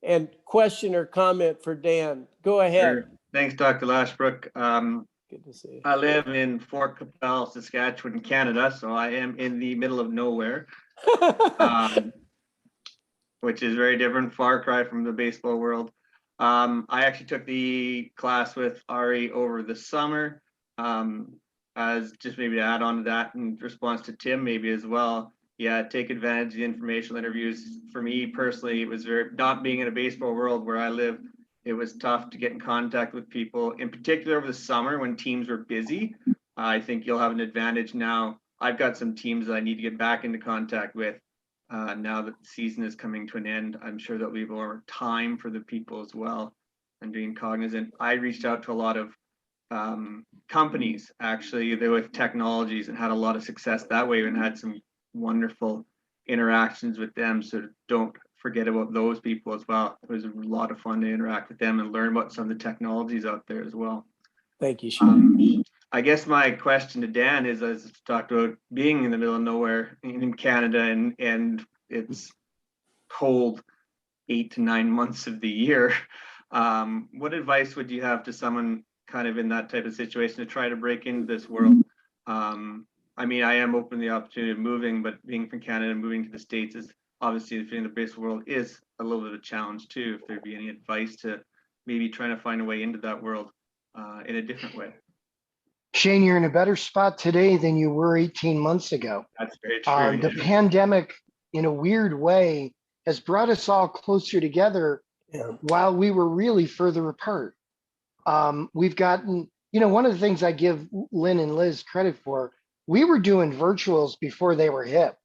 and question or comment for Dan. Go ahead. Sure. Thanks, Dr. Lashbrook. Good to see you. I live in Fort Capel, Saskatchewan, Canada, so I am in the middle of nowhere, which is very different, far cry from the baseball world. I actually took the class with Ari over the summer, as just maybe to add on to that in response to Tim maybe as well. Yeah, take advantage of the informational interviews. For me personally, it was very, not being in a baseball world where I live, it was tough to get in contact with people, in particular over the summer when teams were busy. I think you'll have an advantage now. I've got some teams that I need to get back into contact with. Now that the season is coming to an end, I'm sure there'll be more time for the people as well, and being cognizant. I reached out to a lot of companies actually with technologies and had a lot of success that way, and had some wonderful interactions with them. So don't forget about those people as well. It was a lot of fun to interact with them and learn about some of the technologies out there as well. Thank you, Sean. I guess my question to Dan is, as talked about being in the middle of nowhere in Canada, and it's cold 8 to 9 months of the year. What advice would you have to someone kind of in that type of situation to try to break into this world? I mean, I am open to the opportunity of moving, but being from Canada and moving to the States is obviously, in the baseball world, is a little bit of a challenge too. If there'd be any advice to maybe trying to find a way into that world in a different way. Shane, you're in a better spot today than you were 18 months ago. That's very true. The pandemic, in a weird way, has brought us all closer together while we were really further apart. We've gotten, one of the things I give Lynn and Liz credit for, we were doing virtuals before they were hip.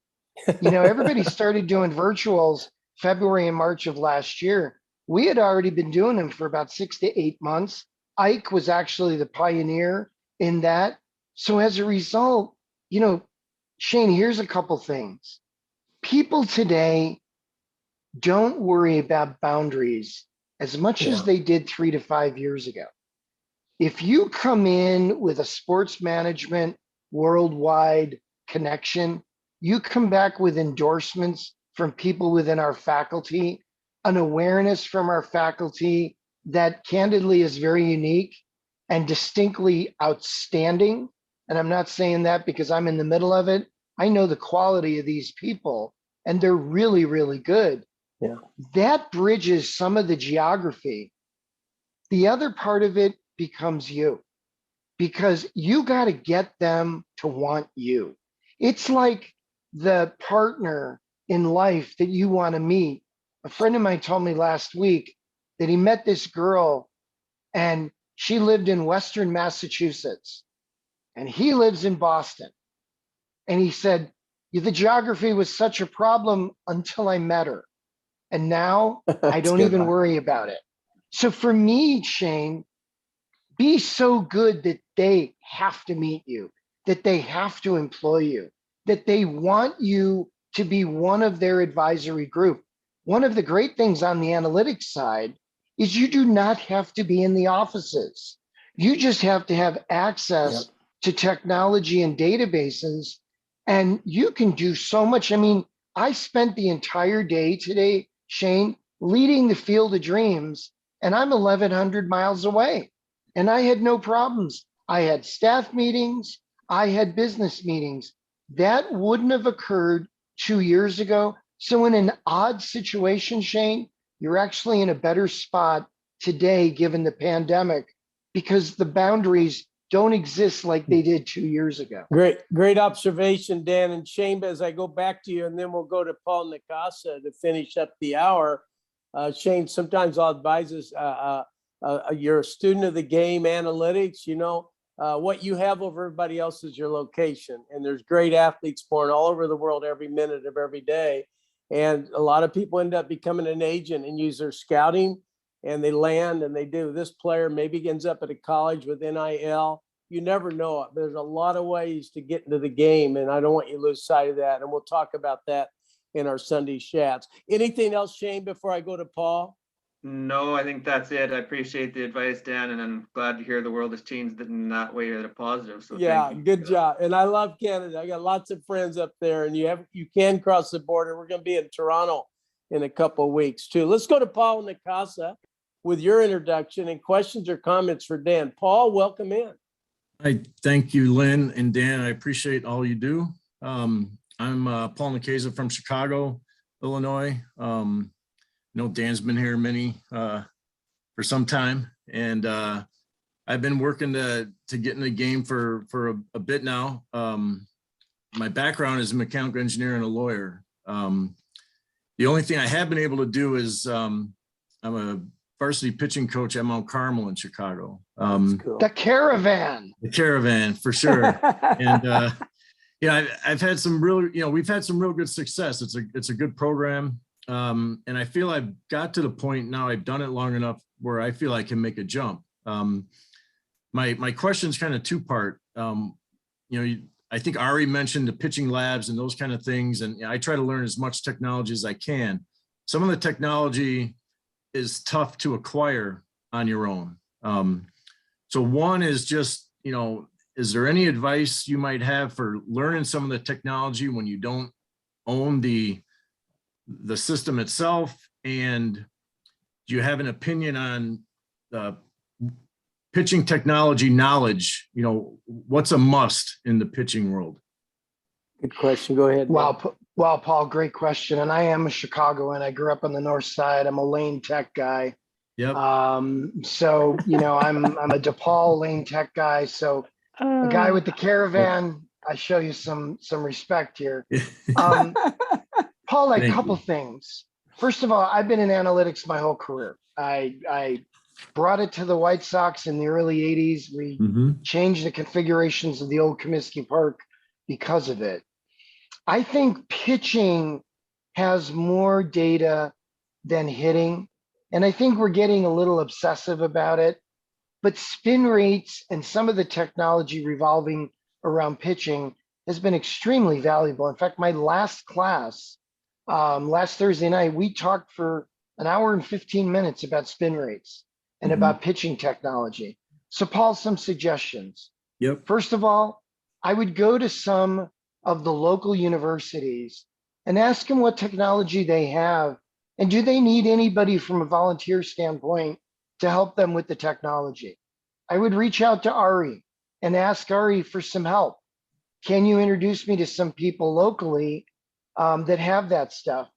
Everybody started doing virtuals February and March of last year. We had already been doing them for about 6 to 8 months. Ike was actually the pioneer in that. So as a result, Shane, here's a couple things. People today don't worry about boundaries as much as they did 3 to 5 years ago. If you come in with a sports management worldwide connection, you come back with endorsements from people within our faculty, an awareness from our faculty that candidly is very unique and distinctly outstanding. And I'm not saying that because I'm in the middle of it. I know the quality of these people and they're really, really good. Yeah. That bridges some of the geography. The other part of it becomes you, because you got to get them to want you. It's like the partner in life that you want to meet. A friend of mine told me last week that he met this girl and she lived in Western Massachusetts and he lives in Boston. And he said, the geography was such a problem until I met her. And now I don't even worry about it. So for me, Shane, be so good that they have to meet you, that they have to employ you, that they want you to be one of their advisory group. One of the great things on the analytics side is you do not have to be in the offices. You just have to have access to technology and databases, and you can do so much. I mean, I spent the entire day today, Shane, leading the Field of Dreams, and I'm 1,100 miles away. And I had no problems. I had staff meetings. I had business meetings. That wouldn't have occurred 2 years ago. So in an odd situation, Shane, you're actually in a better spot today, given the pandemic, because the boundaries don't exist like they did 2 yeyears ago. Great observation, Dan. And Shane, as I go back to you, and then we'll go to Paul Nicasa to finish up the hour. Shane, sometimes I'll advise us, you're a student of the game analytics, what you have over everybody else is your location. And there's great athletes born all over the world every minute of every day. And a lot of people end up becoming an agent and use their scouting, and they land and they do. This player maybe ends up at a college with NIL. You never know it. There's a lot of ways to get into the game, and I don't want you to lose sight of that. And we'll talk about that in our Sunday chats. Anything else, Shane, before I go to Paul? No, I think that's it. I appreciate the advice, Dan, and I'm glad to hear the world has changed in that way at a positive. So yeah, good job. And I love Canada. I got lots of friends up there, and you can cross the border. We're going to be in Toronto in a couple of weeks too. Let's go to Paul Nicasa with your introduction and questions or comments for Dan. Paul, welcome in. I thank you, Lynn and Dan. I appreciate all you do. I'm Paul Nicasa from Chicago, Illinois. Dan's been here for some time, and I've been working to get in the game for a bit now. My background is a mechanical engineer and a lawyer. The only thing I have been able to do is I'm a varsity pitching coach at Mount Carmel in Chicago. Cool. The Caravan. The Caravan, for sure. And I've had some real, we've had some real good success. It's a good program. And I feel I've got to the point now, I've done it long enough where I feel I can make a jump. My question is kind of two-part. I think Ari mentioned the pitching labs and those kind of things. And I try to learn as much technology as I can. Some of the technology is tough to acquire on your own. So one is just, is there any advice you might have for learning some of the technology when you don't own the system itself? And do you have an opinion on pitching technology knowledge? What's a must in the pitching world? Good question. Go ahead. Well, Paul, great question. And I am a Chicagoan. I grew up on the north side. I'm a lane tech guy. Yep. So, I'm a DePaul lane tech guy. So a guy with the Caravan, I show you some respect here. Paul, a couple things. First of all, I've been in analytics my whole career. I brought it to the White Sox in the early 80s. We changed the configurations of the old Comiskey Park because of it. I think pitching has more data than hitting. And I think we're getting a little obsessive about it. But spin rates and some of the technology revolving around pitching has been extremely valuable. In fact, my last class, last Thursday night, we talked for an hour and 15 minutes about spin rates and about pitching technology. So Paul, some suggestions. Yep. First of all, I would go to some of the local universities and ask them what technology they have. And do they need anybody from a volunteer standpoint to help them with the technology? I would reach out to Ari and ask Ari for some help. Can you introduce me to some people locally that have that stuff?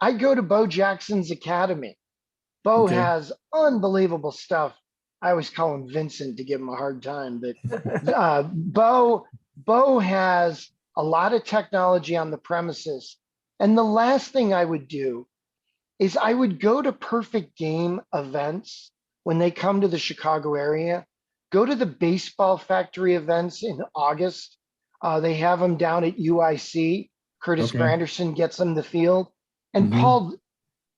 I go to Bo Jackson's Academy. Bo has unbelievable stuff. I always call him Vincent to give him a hard time, but Bo has a lot of technology on the premises. And the last thing I would do is I would go to Perfect Game events when they come to the Chicago area. Go to the Baseball Factory events in August. They have them down at UIC. Curtis Granderson gets them the field. And Paul,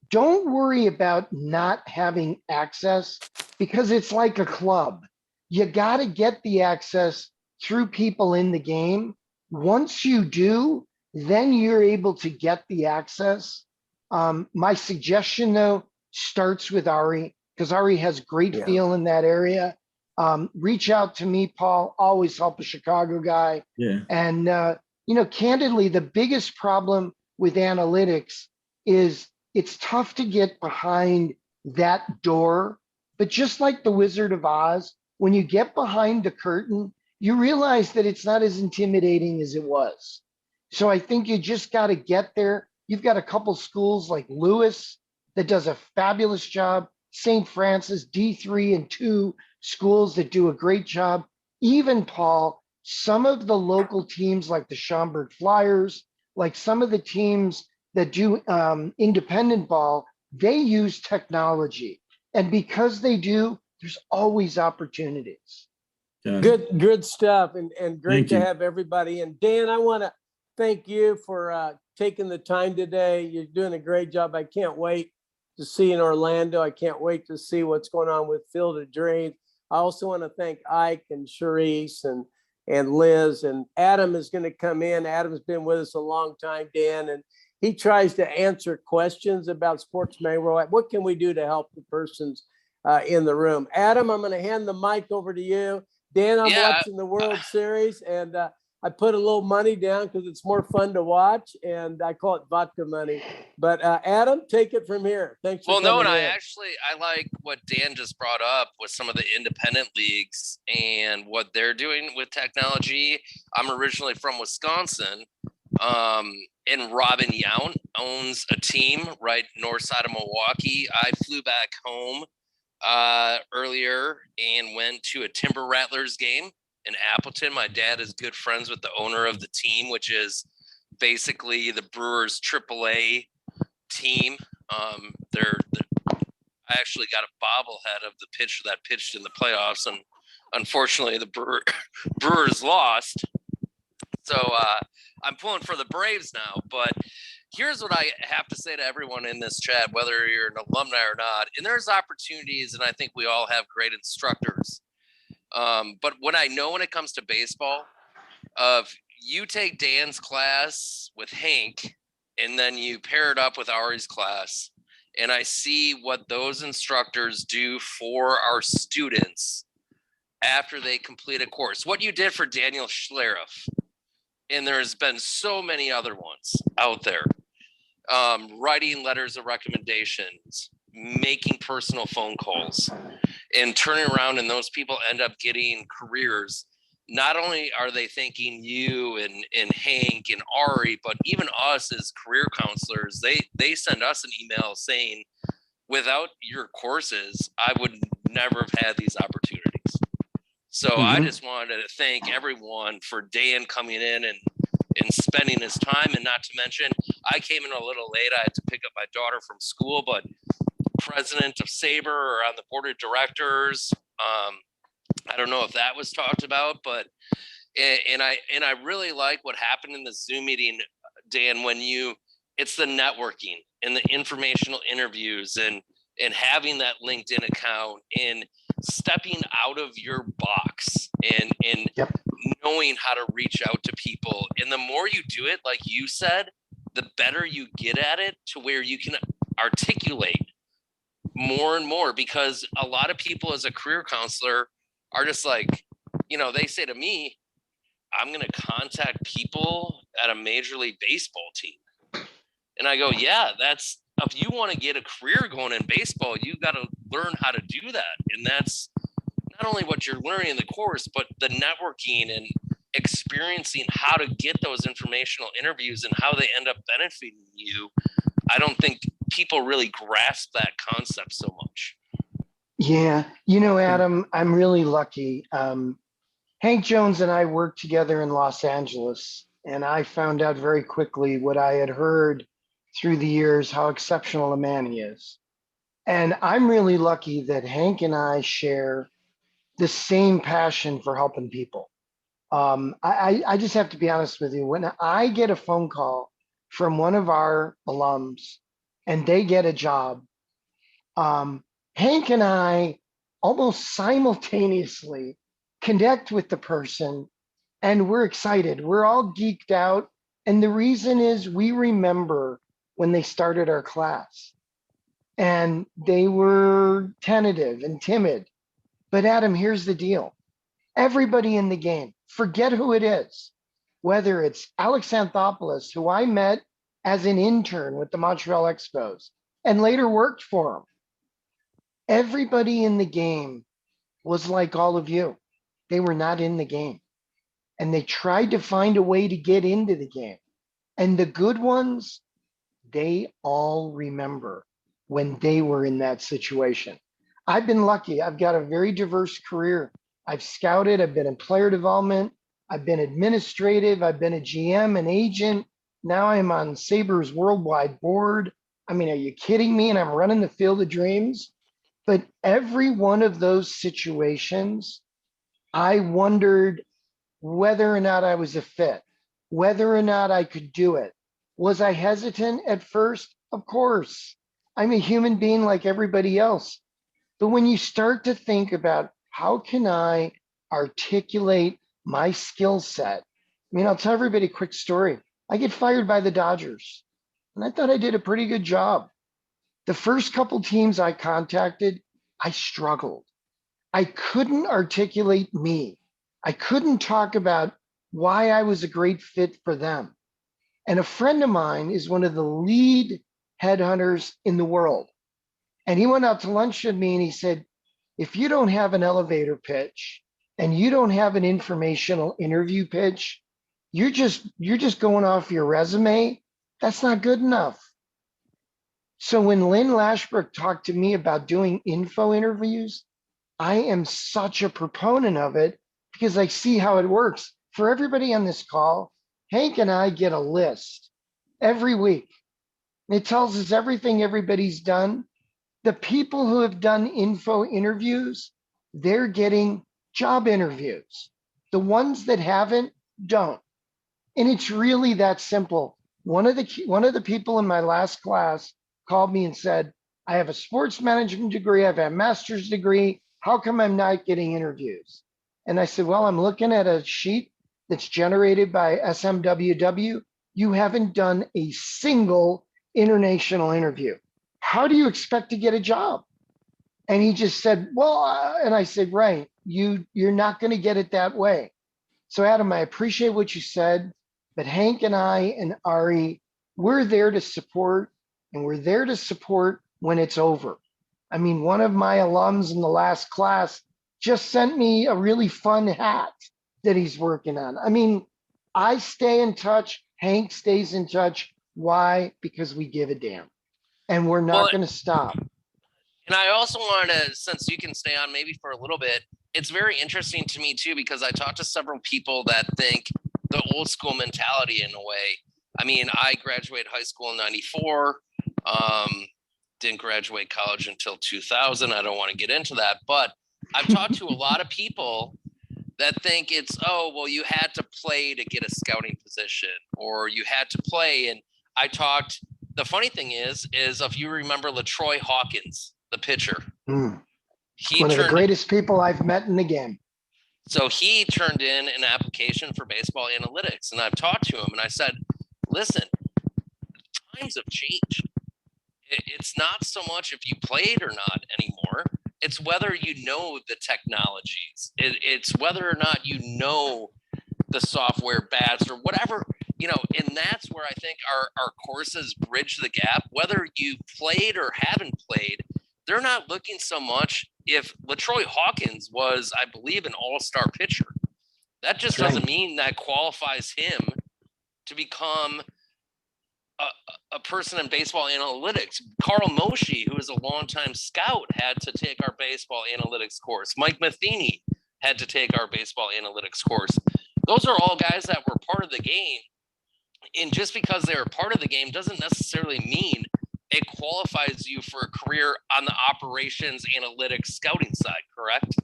don't worry about not having access because it's like a club. You got to get the access through people in the game. Once you do, then you're able to get the access. My suggestion, though, starts with Ari because Ari has great feel in that area. Reach out to me, Paul. Always help a Chicago guy. Yeah. And candidly, the biggest problem with analytics is it's tough to get behind that door. But just like the Wizard of Oz, when you get behind the curtain, you realize that it's not as intimidating as it was. So I think you just got to get there. You've got a couple schools like Lewis that does a fabulous job. St. Francis, D3 and 2 schools that do a great job. Even, Paul, some of the local teams like the Schaumburg Flyers, like some of the teams that do independent ball, they use technology. And because they do, there's always opportunities. Good stuff. And great to have everybody. And Dan, I want to thank you for taking the time today. You're doing a great job. I can't wait to see in Orlando. I can't wait to see what's going on with Field of Dreams. I also want to thank Ike and Charisse and Liz, and Adam is going to come in. Adam's been with us a long time, Dan, and he tries to answer questions about sports memory. What can we do to help the persons in the room? Adam, I'm going to hand the mic over to you. Dan, I'm watching the World Series, and I put a little money down because it's more fun to watch, and I call it vodka money. But Adam, take it from here. Thanks for coming in. I like what Dan just brought up with some of the independent leagues and what they're doing with technology. I'm originally from Wisconsin, and Robin Yount owns a team right north side of Milwaukee. I flew back home earlier and went to a Timber Rattlers game in Appleton. My dad is good friends with the owner of the team, which is basically the Brewers AAA team. I actually got a bobblehead of the pitcher that pitched in the playoffs, and unfortunately the Brewers lost. So I'm pulling for the Braves now. But here's what I have to say to everyone in this chat, whether you're an alumni or not, and there's opportunities, and I think we all have great instructors. But what I know when it comes to baseball, you take Dan's class with Hank, and then you pair it up with Ari's class, and I see what those instructors do for our students after they complete a course. What you did for Daniel Schlereth, and there's been so many other ones out there, writing letters of recommendations, making personal phone calls, and turning around, and those people end up getting careers. Not only are they thanking you and Hank and Ari, but even us as career counselors, they send us an email saying, without your courses, I would never have had these opportunities. So I just wanted to thank everyone for Dan coming in and spending his time. And not to mention, I came in a little late. I had to pick up my daughter from school, but president of Sabre or on the board of directors. I don't know if that was talked about, but and I really like what happened in the Zoom meeting, Dan, when you it's the networking and the informational interviews and having that LinkedIn account and stepping out of your box and Yep. knowing how to reach out to people. And the more you do it, like you said, the better you get at it to where you can articulate more and more, because a lot of people as a career counselor are just like, you know, they say to me, I'm going to contact people at a Major League Baseball team. And I go, yeah, that's, if you want to get a career going in baseball, you got to learn how to do that. And that's not only what you're learning in the course, but the networking and experiencing how to get those informational interviews and how they end up benefiting you. I don't think people really grasp that concept so much. Yeah. You know, Adam, I'm really lucky. Hank Jones and I worked together in Los Angeles, and I found out very quickly what I had heard through the years, how exceptional a man he is. And I'm really lucky that Hank and I share the same passion for helping people. I just have to be honest with you. When I get a phone call from one of our alums and they get a job, Hank and I almost simultaneously connect with the person and we're excited. We're all geeked out. And the reason is we remember when they started our class and they were tentative and timid. But Adam, here's the deal. Everybody in the game, forget who it is, whether it's Alex Anthopoulos, who I met as an intern with the Montreal Expos and later worked for him. Everybody in the game was like all of you. They were not in the game. And they tried to find a way to get into the game. And the good ones, they all remember when they were in that situation. I've been lucky. I've got a very diverse career. I've scouted, I've been in player development, I've been administrative, I've been a GM, an agent. Now I'm on Sabres worldwide board. I mean, are you kidding me? And I'm running the Field of Dreams. But every one of those situations, I wondered whether or not I was a fit, whether or not I could do it. Was I hesitant at first? Of course. I'm a human being like everybody else. But when you start to think about how can I articulate my skill set? I mean, I'll tell everybody a quick story. I get fired by the Dodgers, and I thought I did a pretty good job. The first couple teams I contacted, I struggled. I couldn't articulate me. I couldn't talk about why I was a great fit for them. And a friend of mine is one of the lead headhunters in the world. And he went out to lunch with me and he said, if you don't have an elevator pitch and you don't have an informational interview pitch, you're just going off your resume. That's not good enough. So when Lynn Lashbrook talked to me about doing info interviews, I am such a proponent of it because I see how it works. For everybody on this call, Hank and I get a list every week. It tells us everything everybody's done. The people who have done info interviews, they're getting job interviews. The ones that haven't, don't. And it's really that simple. One of the people in my last class called me and said, I have a sports management degree, I have a master's degree. How come I'm not getting interviews? And I said, well, I'm looking at a sheet that's generated by SMWW. You haven't done a single international interview. How do you expect to get a job? And he just said, well, and I said, right, you're not going to get it that way. So Adam, I appreciate what you said, but Hank and I and Ari, we're there to support, and we're there to support when it's over. I mean, one of my alums in the last class just sent me a really fun hat that he's working on. I mean, I stay in touch. Hank stays in touch. Why? Because we give a damn. And we're not going to stop. And I also wanted to, since you can stay on maybe for a little bit, it's very interesting to me too, because I talked to several people that think the old school mentality in a way. I mean, I graduated high school in 94, didn't graduate college until 2000. I don't want to get into that, but I've talked to a lot of people that think it's, oh, well, you had to play to get a scouting position, or you had to play. And The funny thing is if you remember LaTroy Hawkins, the pitcher, One of the greatest people I've met in the game. So he turned in an application for baseball analytics, and I've talked to him, and I said, listen, times have changed. It's not so much if you played or not anymore. It's whether you know the technologies. It's whether or not you know the software bats or whatever, and that's where I think our courses bridge the gap. Whether you played or haven't played, they're not looking so much if LaTroy Hawkins was, I believe, an all-star pitcher. That just doesn't mean that qualifies him to become a person in baseball analytics. Carl Moshe, who is a longtime scout, had to take our baseball analytics course. Mike Matheny had to take our baseball analytics course. Those are all guys that were part of the game. And just because they were part of the game doesn't necessarily mean it qualifies you for a career on the operations, analytics, scouting side, correct?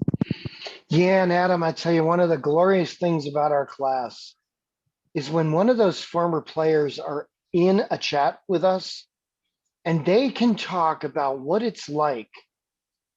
Yeah, and Adam, I tell you, one of the glorious things about our class is when one of those former players are in a chat with us and they can talk about what it's like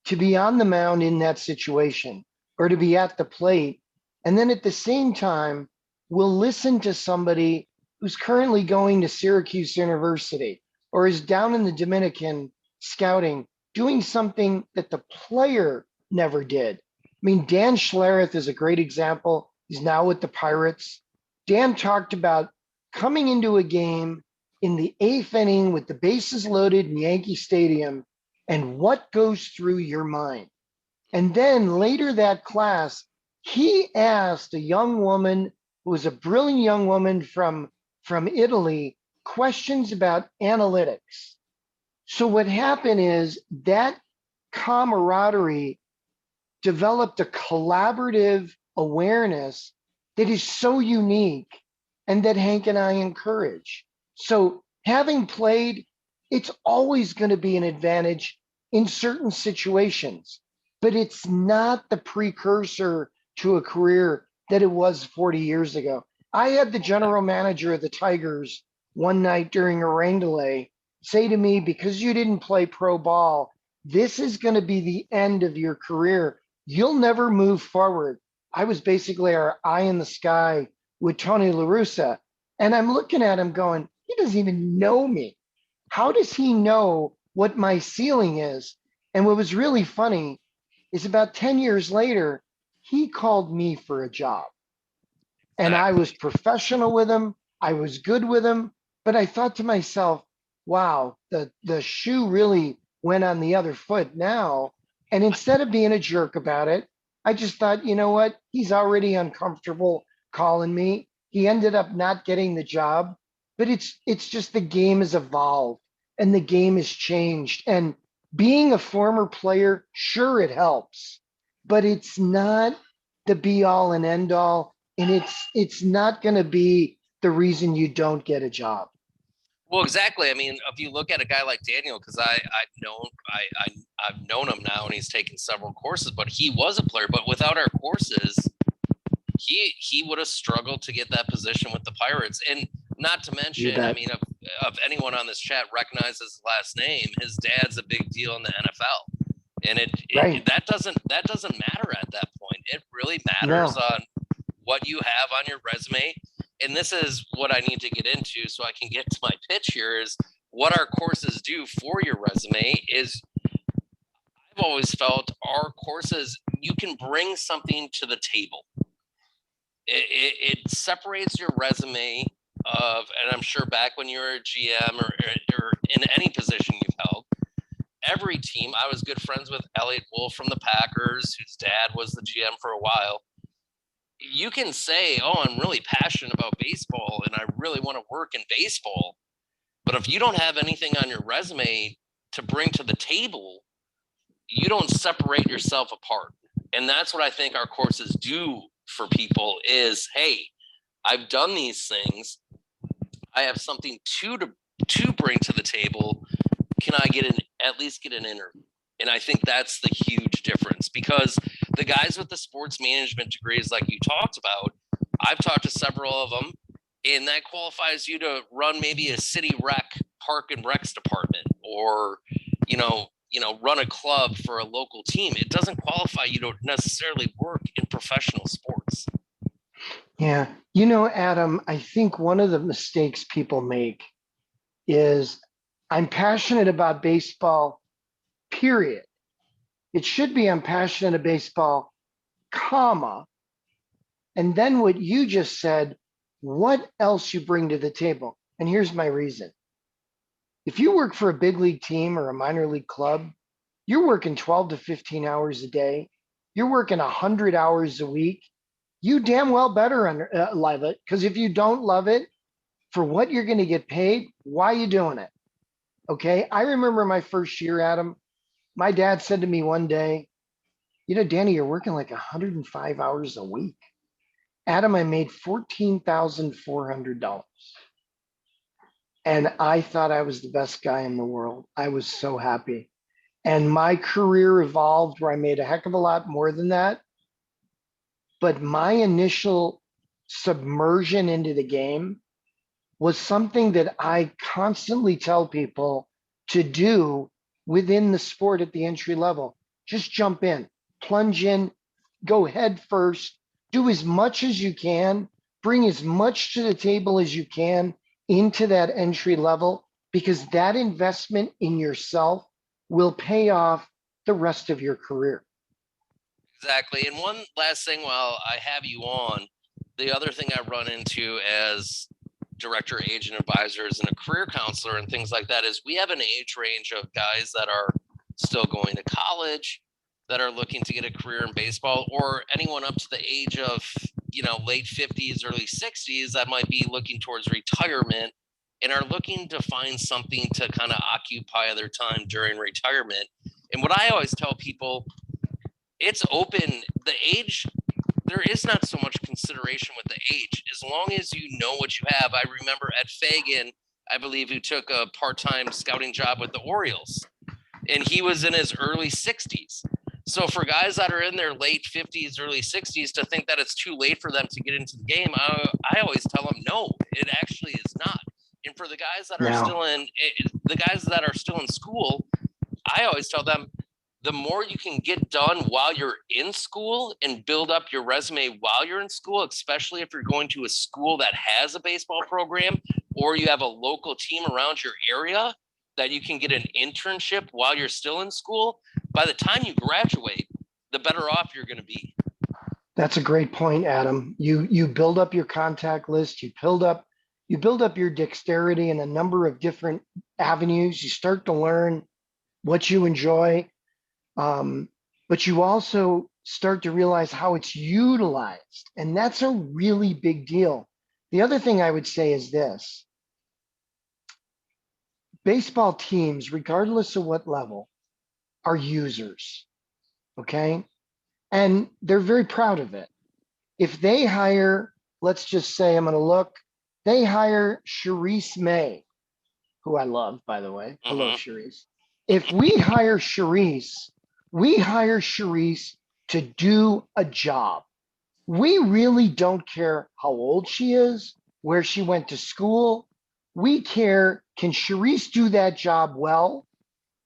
to be on the mound in that situation or to be at the plate. And then at the same time, we'll listen to somebody who's currently going to Syracuse University or is down in the Dominican scouting, doing something that the player never did. I mean, Dan Schlereth is a great example. He's now with the Pirates. Dan talked about coming into a game in the 8th inning with the bases loaded in Yankee Stadium and what goes through your mind. And then later that class, he asked a young woman who was a brilliant young woman from Italy questions about analytics. So what happened is that camaraderie developed a collaborative awareness that is so unique and that Hank and I encourage. So having played, it's always going to be an advantage in certain situations, but it's not the precursor to a career that it was 40 years ago. I had the general manager of the Tigers one night during a rain delay say to me, because you didn't play pro ball, this is going to be the end of your career. You'll never move forward. I was basically our eye in the sky with Tony La Russa. And I'm looking at him going, he doesn't even know me. How does he know what my ceiling is? And what was really funny is about 10 years later, he called me for a job. And I was professional with him. I was good with him. But I thought to myself, wow, the shoe really went on the other foot now. And instead of being a jerk about it, I just thought, you know what? He's already uncomfortable calling me. He ended up not getting the job. But it's just the game has evolved and the game has changed. And being a former player, sure, it helps, but it's not the be all and end all. And it's not going to be the reason you don't get a job. Well, exactly. I mean, if you look at a guy like Daniel, because I've known him now, and he's taken several courses, but he was a player. But without our courses, he would have struggled to get that position with the Pirates. And not to mention, I mean, if anyone on this chat recognizes his last name, his dad's a big deal in the NFL, and that doesn't matter at that point. It really matters on what you have on your resume. And this is what I need to get into so I can get to my pitch here is what our courses do for your resume is I've always felt our courses, you can bring something to the table. It separates your resume of, and I'm sure back when you were a GM or in any position you've held, every team, I was good friends with Elliot Wolf from the Packers, whose dad was the GM for a while. You can say, oh, I'm really passionate about baseball and I really want to work in baseball. But if you don't have anything on your resume to bring to the table, you don't separate yourself apart. And that's what I think our courses do for people is, hey, I've done these things. I have something to bring to the table. Can I at least get an interview? And I think that's the huge difference because the guys with the sports management degrees, like you talked about, I've talked to several of them and that qualifies you to run maybe a city rec, park and recs department, or, run a club for a local team. It doesn't qualify you to necessarily work in professional sports. Yeah. Adam, I think one of the mistakes people make is I'm passionate about baseball, period. It should be I'm passionate about baseball, comma. And then what you just said, what else you bring to the table? And here's my reason. If you work for a big league team or a minor league club, you're working 12 to 15 hours a day. You're working 100 hours a week. You damn well better love it, because if you don't love it for what you're going to get paid, why are you doing it? Okay. I remember my first year, Adam. My dad said to me one day, Danny, you're working like 105 hours a week. Adam, I made $14,400. And I thought I was the best guy in the world. I was so happy. And my career evolved where I made a heck of a lot more than that. But my initial submersion into the game was something that I constantly tell people to do within the sport at the entry level. Just jump in, plunge in, go head first, do as much as you can, bring as much to the table as you can into that entry level, because that investment in yourself will pay off the rest of your career. Exactly. And one last thing while I have you on, the other thing I run into as director, agent advisors, and a career counselor and things like that is we have an age range of guys that are still going to college, that are looking to get a career in baseball, or anyone up to the age of, late 50s, early 60s that might be looking towards retirement and are looking to find something to kind of occupy their time during retirement. And what I always tell people, it's open. The age, there is not so much consideration with the age, as long as you know what you have. I remember Ed Fagan, I believe, who took a part-time scouting job with the Orioles, and he was in his early 60s. So for guys that are in their late 50s, early 60s to think that it's too late for them to get into the game, I always tell them, no, it actually is not. And for the guys that are still in school, I always tell them, the more you can get done while you're in school and build up your resume while you're in school, especially if you're going to a school that has a baseball program or you have a local team around your area that you can get an internship while you're still in school, by the time you graduate, the better off you're going to be. That's a great point, Adam. You build up your contact list, you build up your dexterity in a number of different avenues. You start to learn what you enjoy. But you also start to realize how it's utilized. And that's a really big deal. The other thing I would say is this. Baseball teams, regardless of what level, are users, okay? And they're very proud of it. If they hire, let's just say, they hire Sharice May, who I love, by the way. I love Sharice. If we hire Sharice to do a job. We really don't care how old she is, where she went to school. We care, can Sharice do that job well?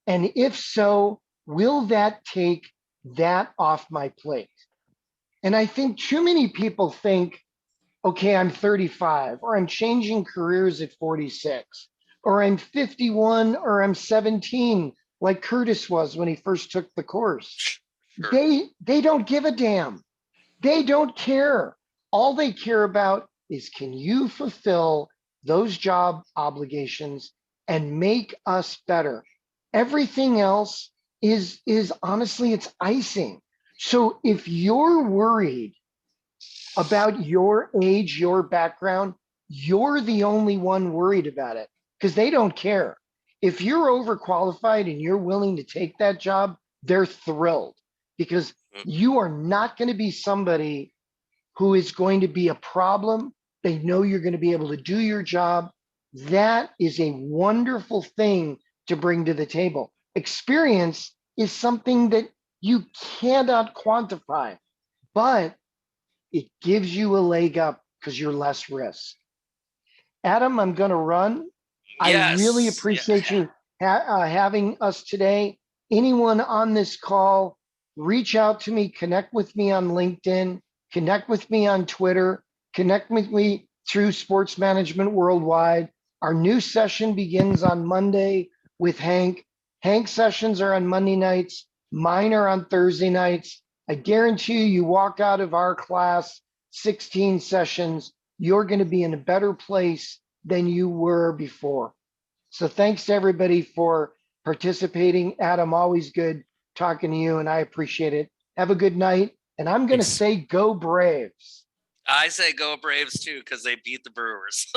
And if so, will that take that off my plate? And I think too many people think, okay, I'm 35, or I'm changing careers at 46, or I'm 51, or I'm 17, like Curtis was when he first took the course. Sure. They don't give a damn. They don't care. All they care about is, can you fulfill those job obligations and make us better? Everything else is honestly, it's icing. So if you're worried about your age, your background, you're the only one worried about it, because they don't care. If you're overqualified and you're willing to take that job, they're thrilled, because you are not going to be somebody who is going to be a problem. They know you're going to be able to do your job. That is a wonderful thing to bring to the table. Experience is something that you cannot quantify, but it gives you a leg up because you're less risk. Adam, I'm going to run. I really Yes. appreciate you having us today. Anyone on this call, reach out to me, connect with me on LinkedIn, connect with me on Twitter, connect with me through Sports Management Worldwide. Our new session begins on Monday with Hank. Hank's sessions are on Monday nights. Mine are on Thursday nights. I guarantee you walk out of our class, 16 sessions, you're going to be in a better place than you were before. So thanks to everybody for participating. Adam, always good talking to you, and I appreciate it. Have a good night. And I'm going to say go Braves. I say go Braves too, because they beat the Brewers.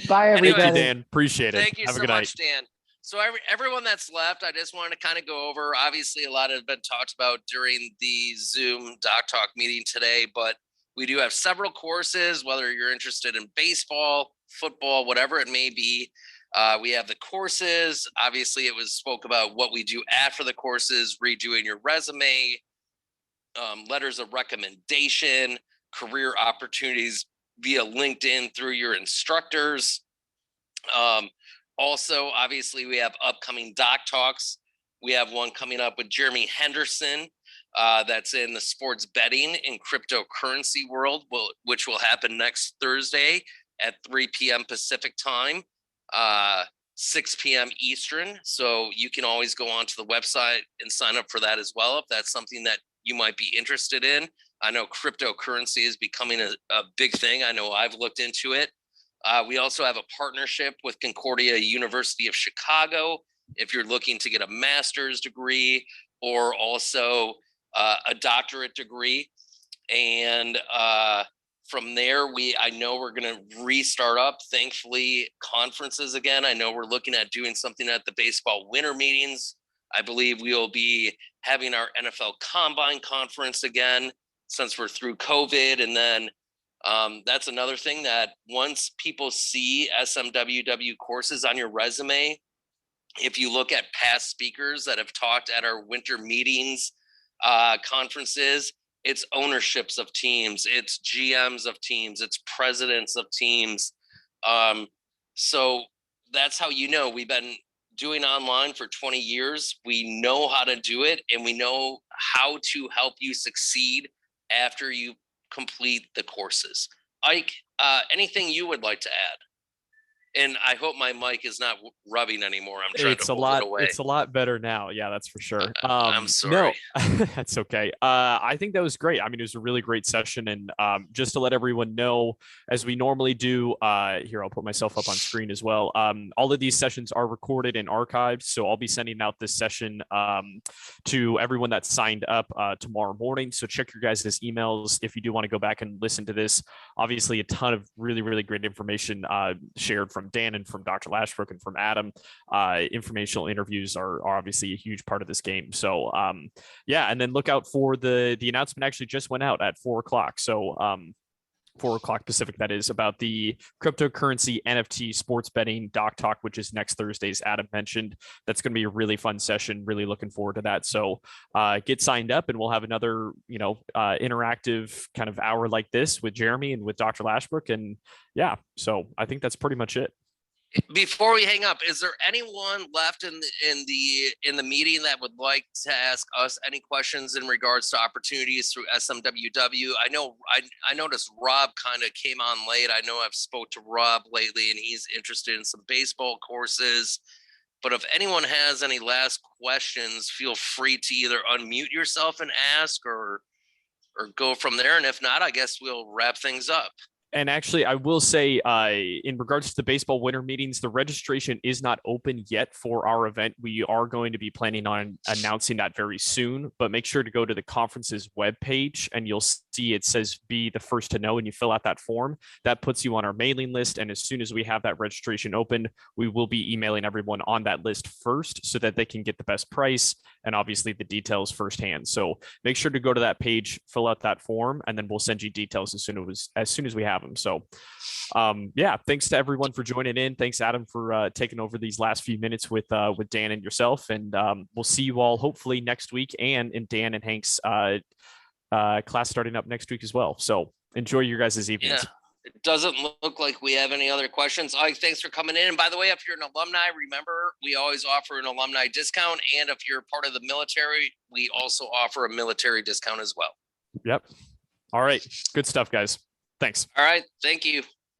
Bye, everybody. Thank you, Dan. Appreciate it. Thank you so much, Dan. So everyone that's left, I just wanted to kind of go over, obviously a lot has been talked about during the Zoom Doc Talk meeting today, but we do have several courses, whether you're interested in baseball, football, whatever it may be. We have the courses. Obviously, it was spoke about what we do after the courses, redoing your resume, letters of recommendation, career opportunities via LinkedIn through your instructors. Also, obviously, we have upcoming Doc Talks. We have one coming up with Jeremy Henderson. That's in the sports betting and cryptocurrency world, which will happen next Thursday at 3 p.m. Pacific time, 6 p.m. Eastern. So you can always go onto the website and sign up for that as well if that's something that you might be interested in. I know cryptocurrency is becoming a big thing. I know I've looked into it. We also have a partnership with Concordia University of Chicago if you're looking to get a master's degree or also a doctorate degree. And from there, I know we're going to restart up, thankfully, conferences again. I know we're looking at doing something at the baseball winter meetings. I believe we will be having our NFL Combine Conference again since we're through COVID. And then that's another thing that once people see SMWW courses on your resume, if you look at past speakers that have talked at our winter meetings, conferences, it's ownerships of teams, it's GMs of teams, it's presidents of teams. So that's how you know we've been doing online for 20 years. We know how to do it, and we know how to help you succeed after you complete the courses. Ike, anything you would like to add? And I hope my mic is not rubbing anymore. I'm trying to hold it away. It's a lot better now. Yeah, that's for sure. I'm sorry. No, that's okay. I think that was great. I mean, it was a really great session. And just to let everyone know, as we normally do, here, I'll put myself up on screen as well. All of these sessions are recorded and archived. So I'll be sending out this session to everyone that signed up tomorrow morning. So check your guys' emails if you do want to go back and listen to this. Obviously, a ton of really, really great information shared from Dan and from Dr. Lashbrook and from Adam. Informational interviews are obviously a huge part of this game. So yeah, and then look out for the announcement actually just went out at 4 o'clock. So 4 o'clock Pacific, that is, about the cryptocurrency NFT sports betting Doc Talk, which is next Thursday, as Adam mentioned. That's going to be a really fun session. Really looking forward to that. So get signed up, and we'll have another, interactive kind of hour like this with Jeremy and with Dr. Lashbrook. And yeah, so I think that's pretty much it. Before we hang up, is there anyone left in the meeting that would like to ask us any questions in regards to opportunities through SMWW? I know I noticed Rob kind of came on late. I know I've spoke to Rob lately, and he's interested in some baseball courses. But if anyone has any last questions, feel free to either unmute yourself and ask or go from there. And if not, I guess we'll wrap things up. And actually, I will say, in regards to the baseball winter meetings, the registration is not open yet for our event. We are going to be planning on announcing that very soon, but make sure to go to the conference's webpage and you'll see it says be the first to know, and you fill out that form. That puts you on our mailing list. And as soon as we have that registration open, we will be emailing everyone on that list first so that they can get the best price and obviously the details firsthand. So make sure to go to that page, fill out that form, and then we'll send you details as soon as we have them. So yeah, thanks to everyone for joining in. Thanks, Adam, for taking over these last few minutes with Dan and yourself. And we'll see you all hopefully next week, and in Dan and Hank's class starting up next week as well. So enjoy your guys' evenings. It doesn't look like we have any other questions. Ike, thanks for coming in. And by the way, if you're an alumni, remember, we always offer an alumni discount. And if you're part of the military, we also offer a military discount as well. Yep. All right. Good stuff, guys. Thanks. All right. Thank you.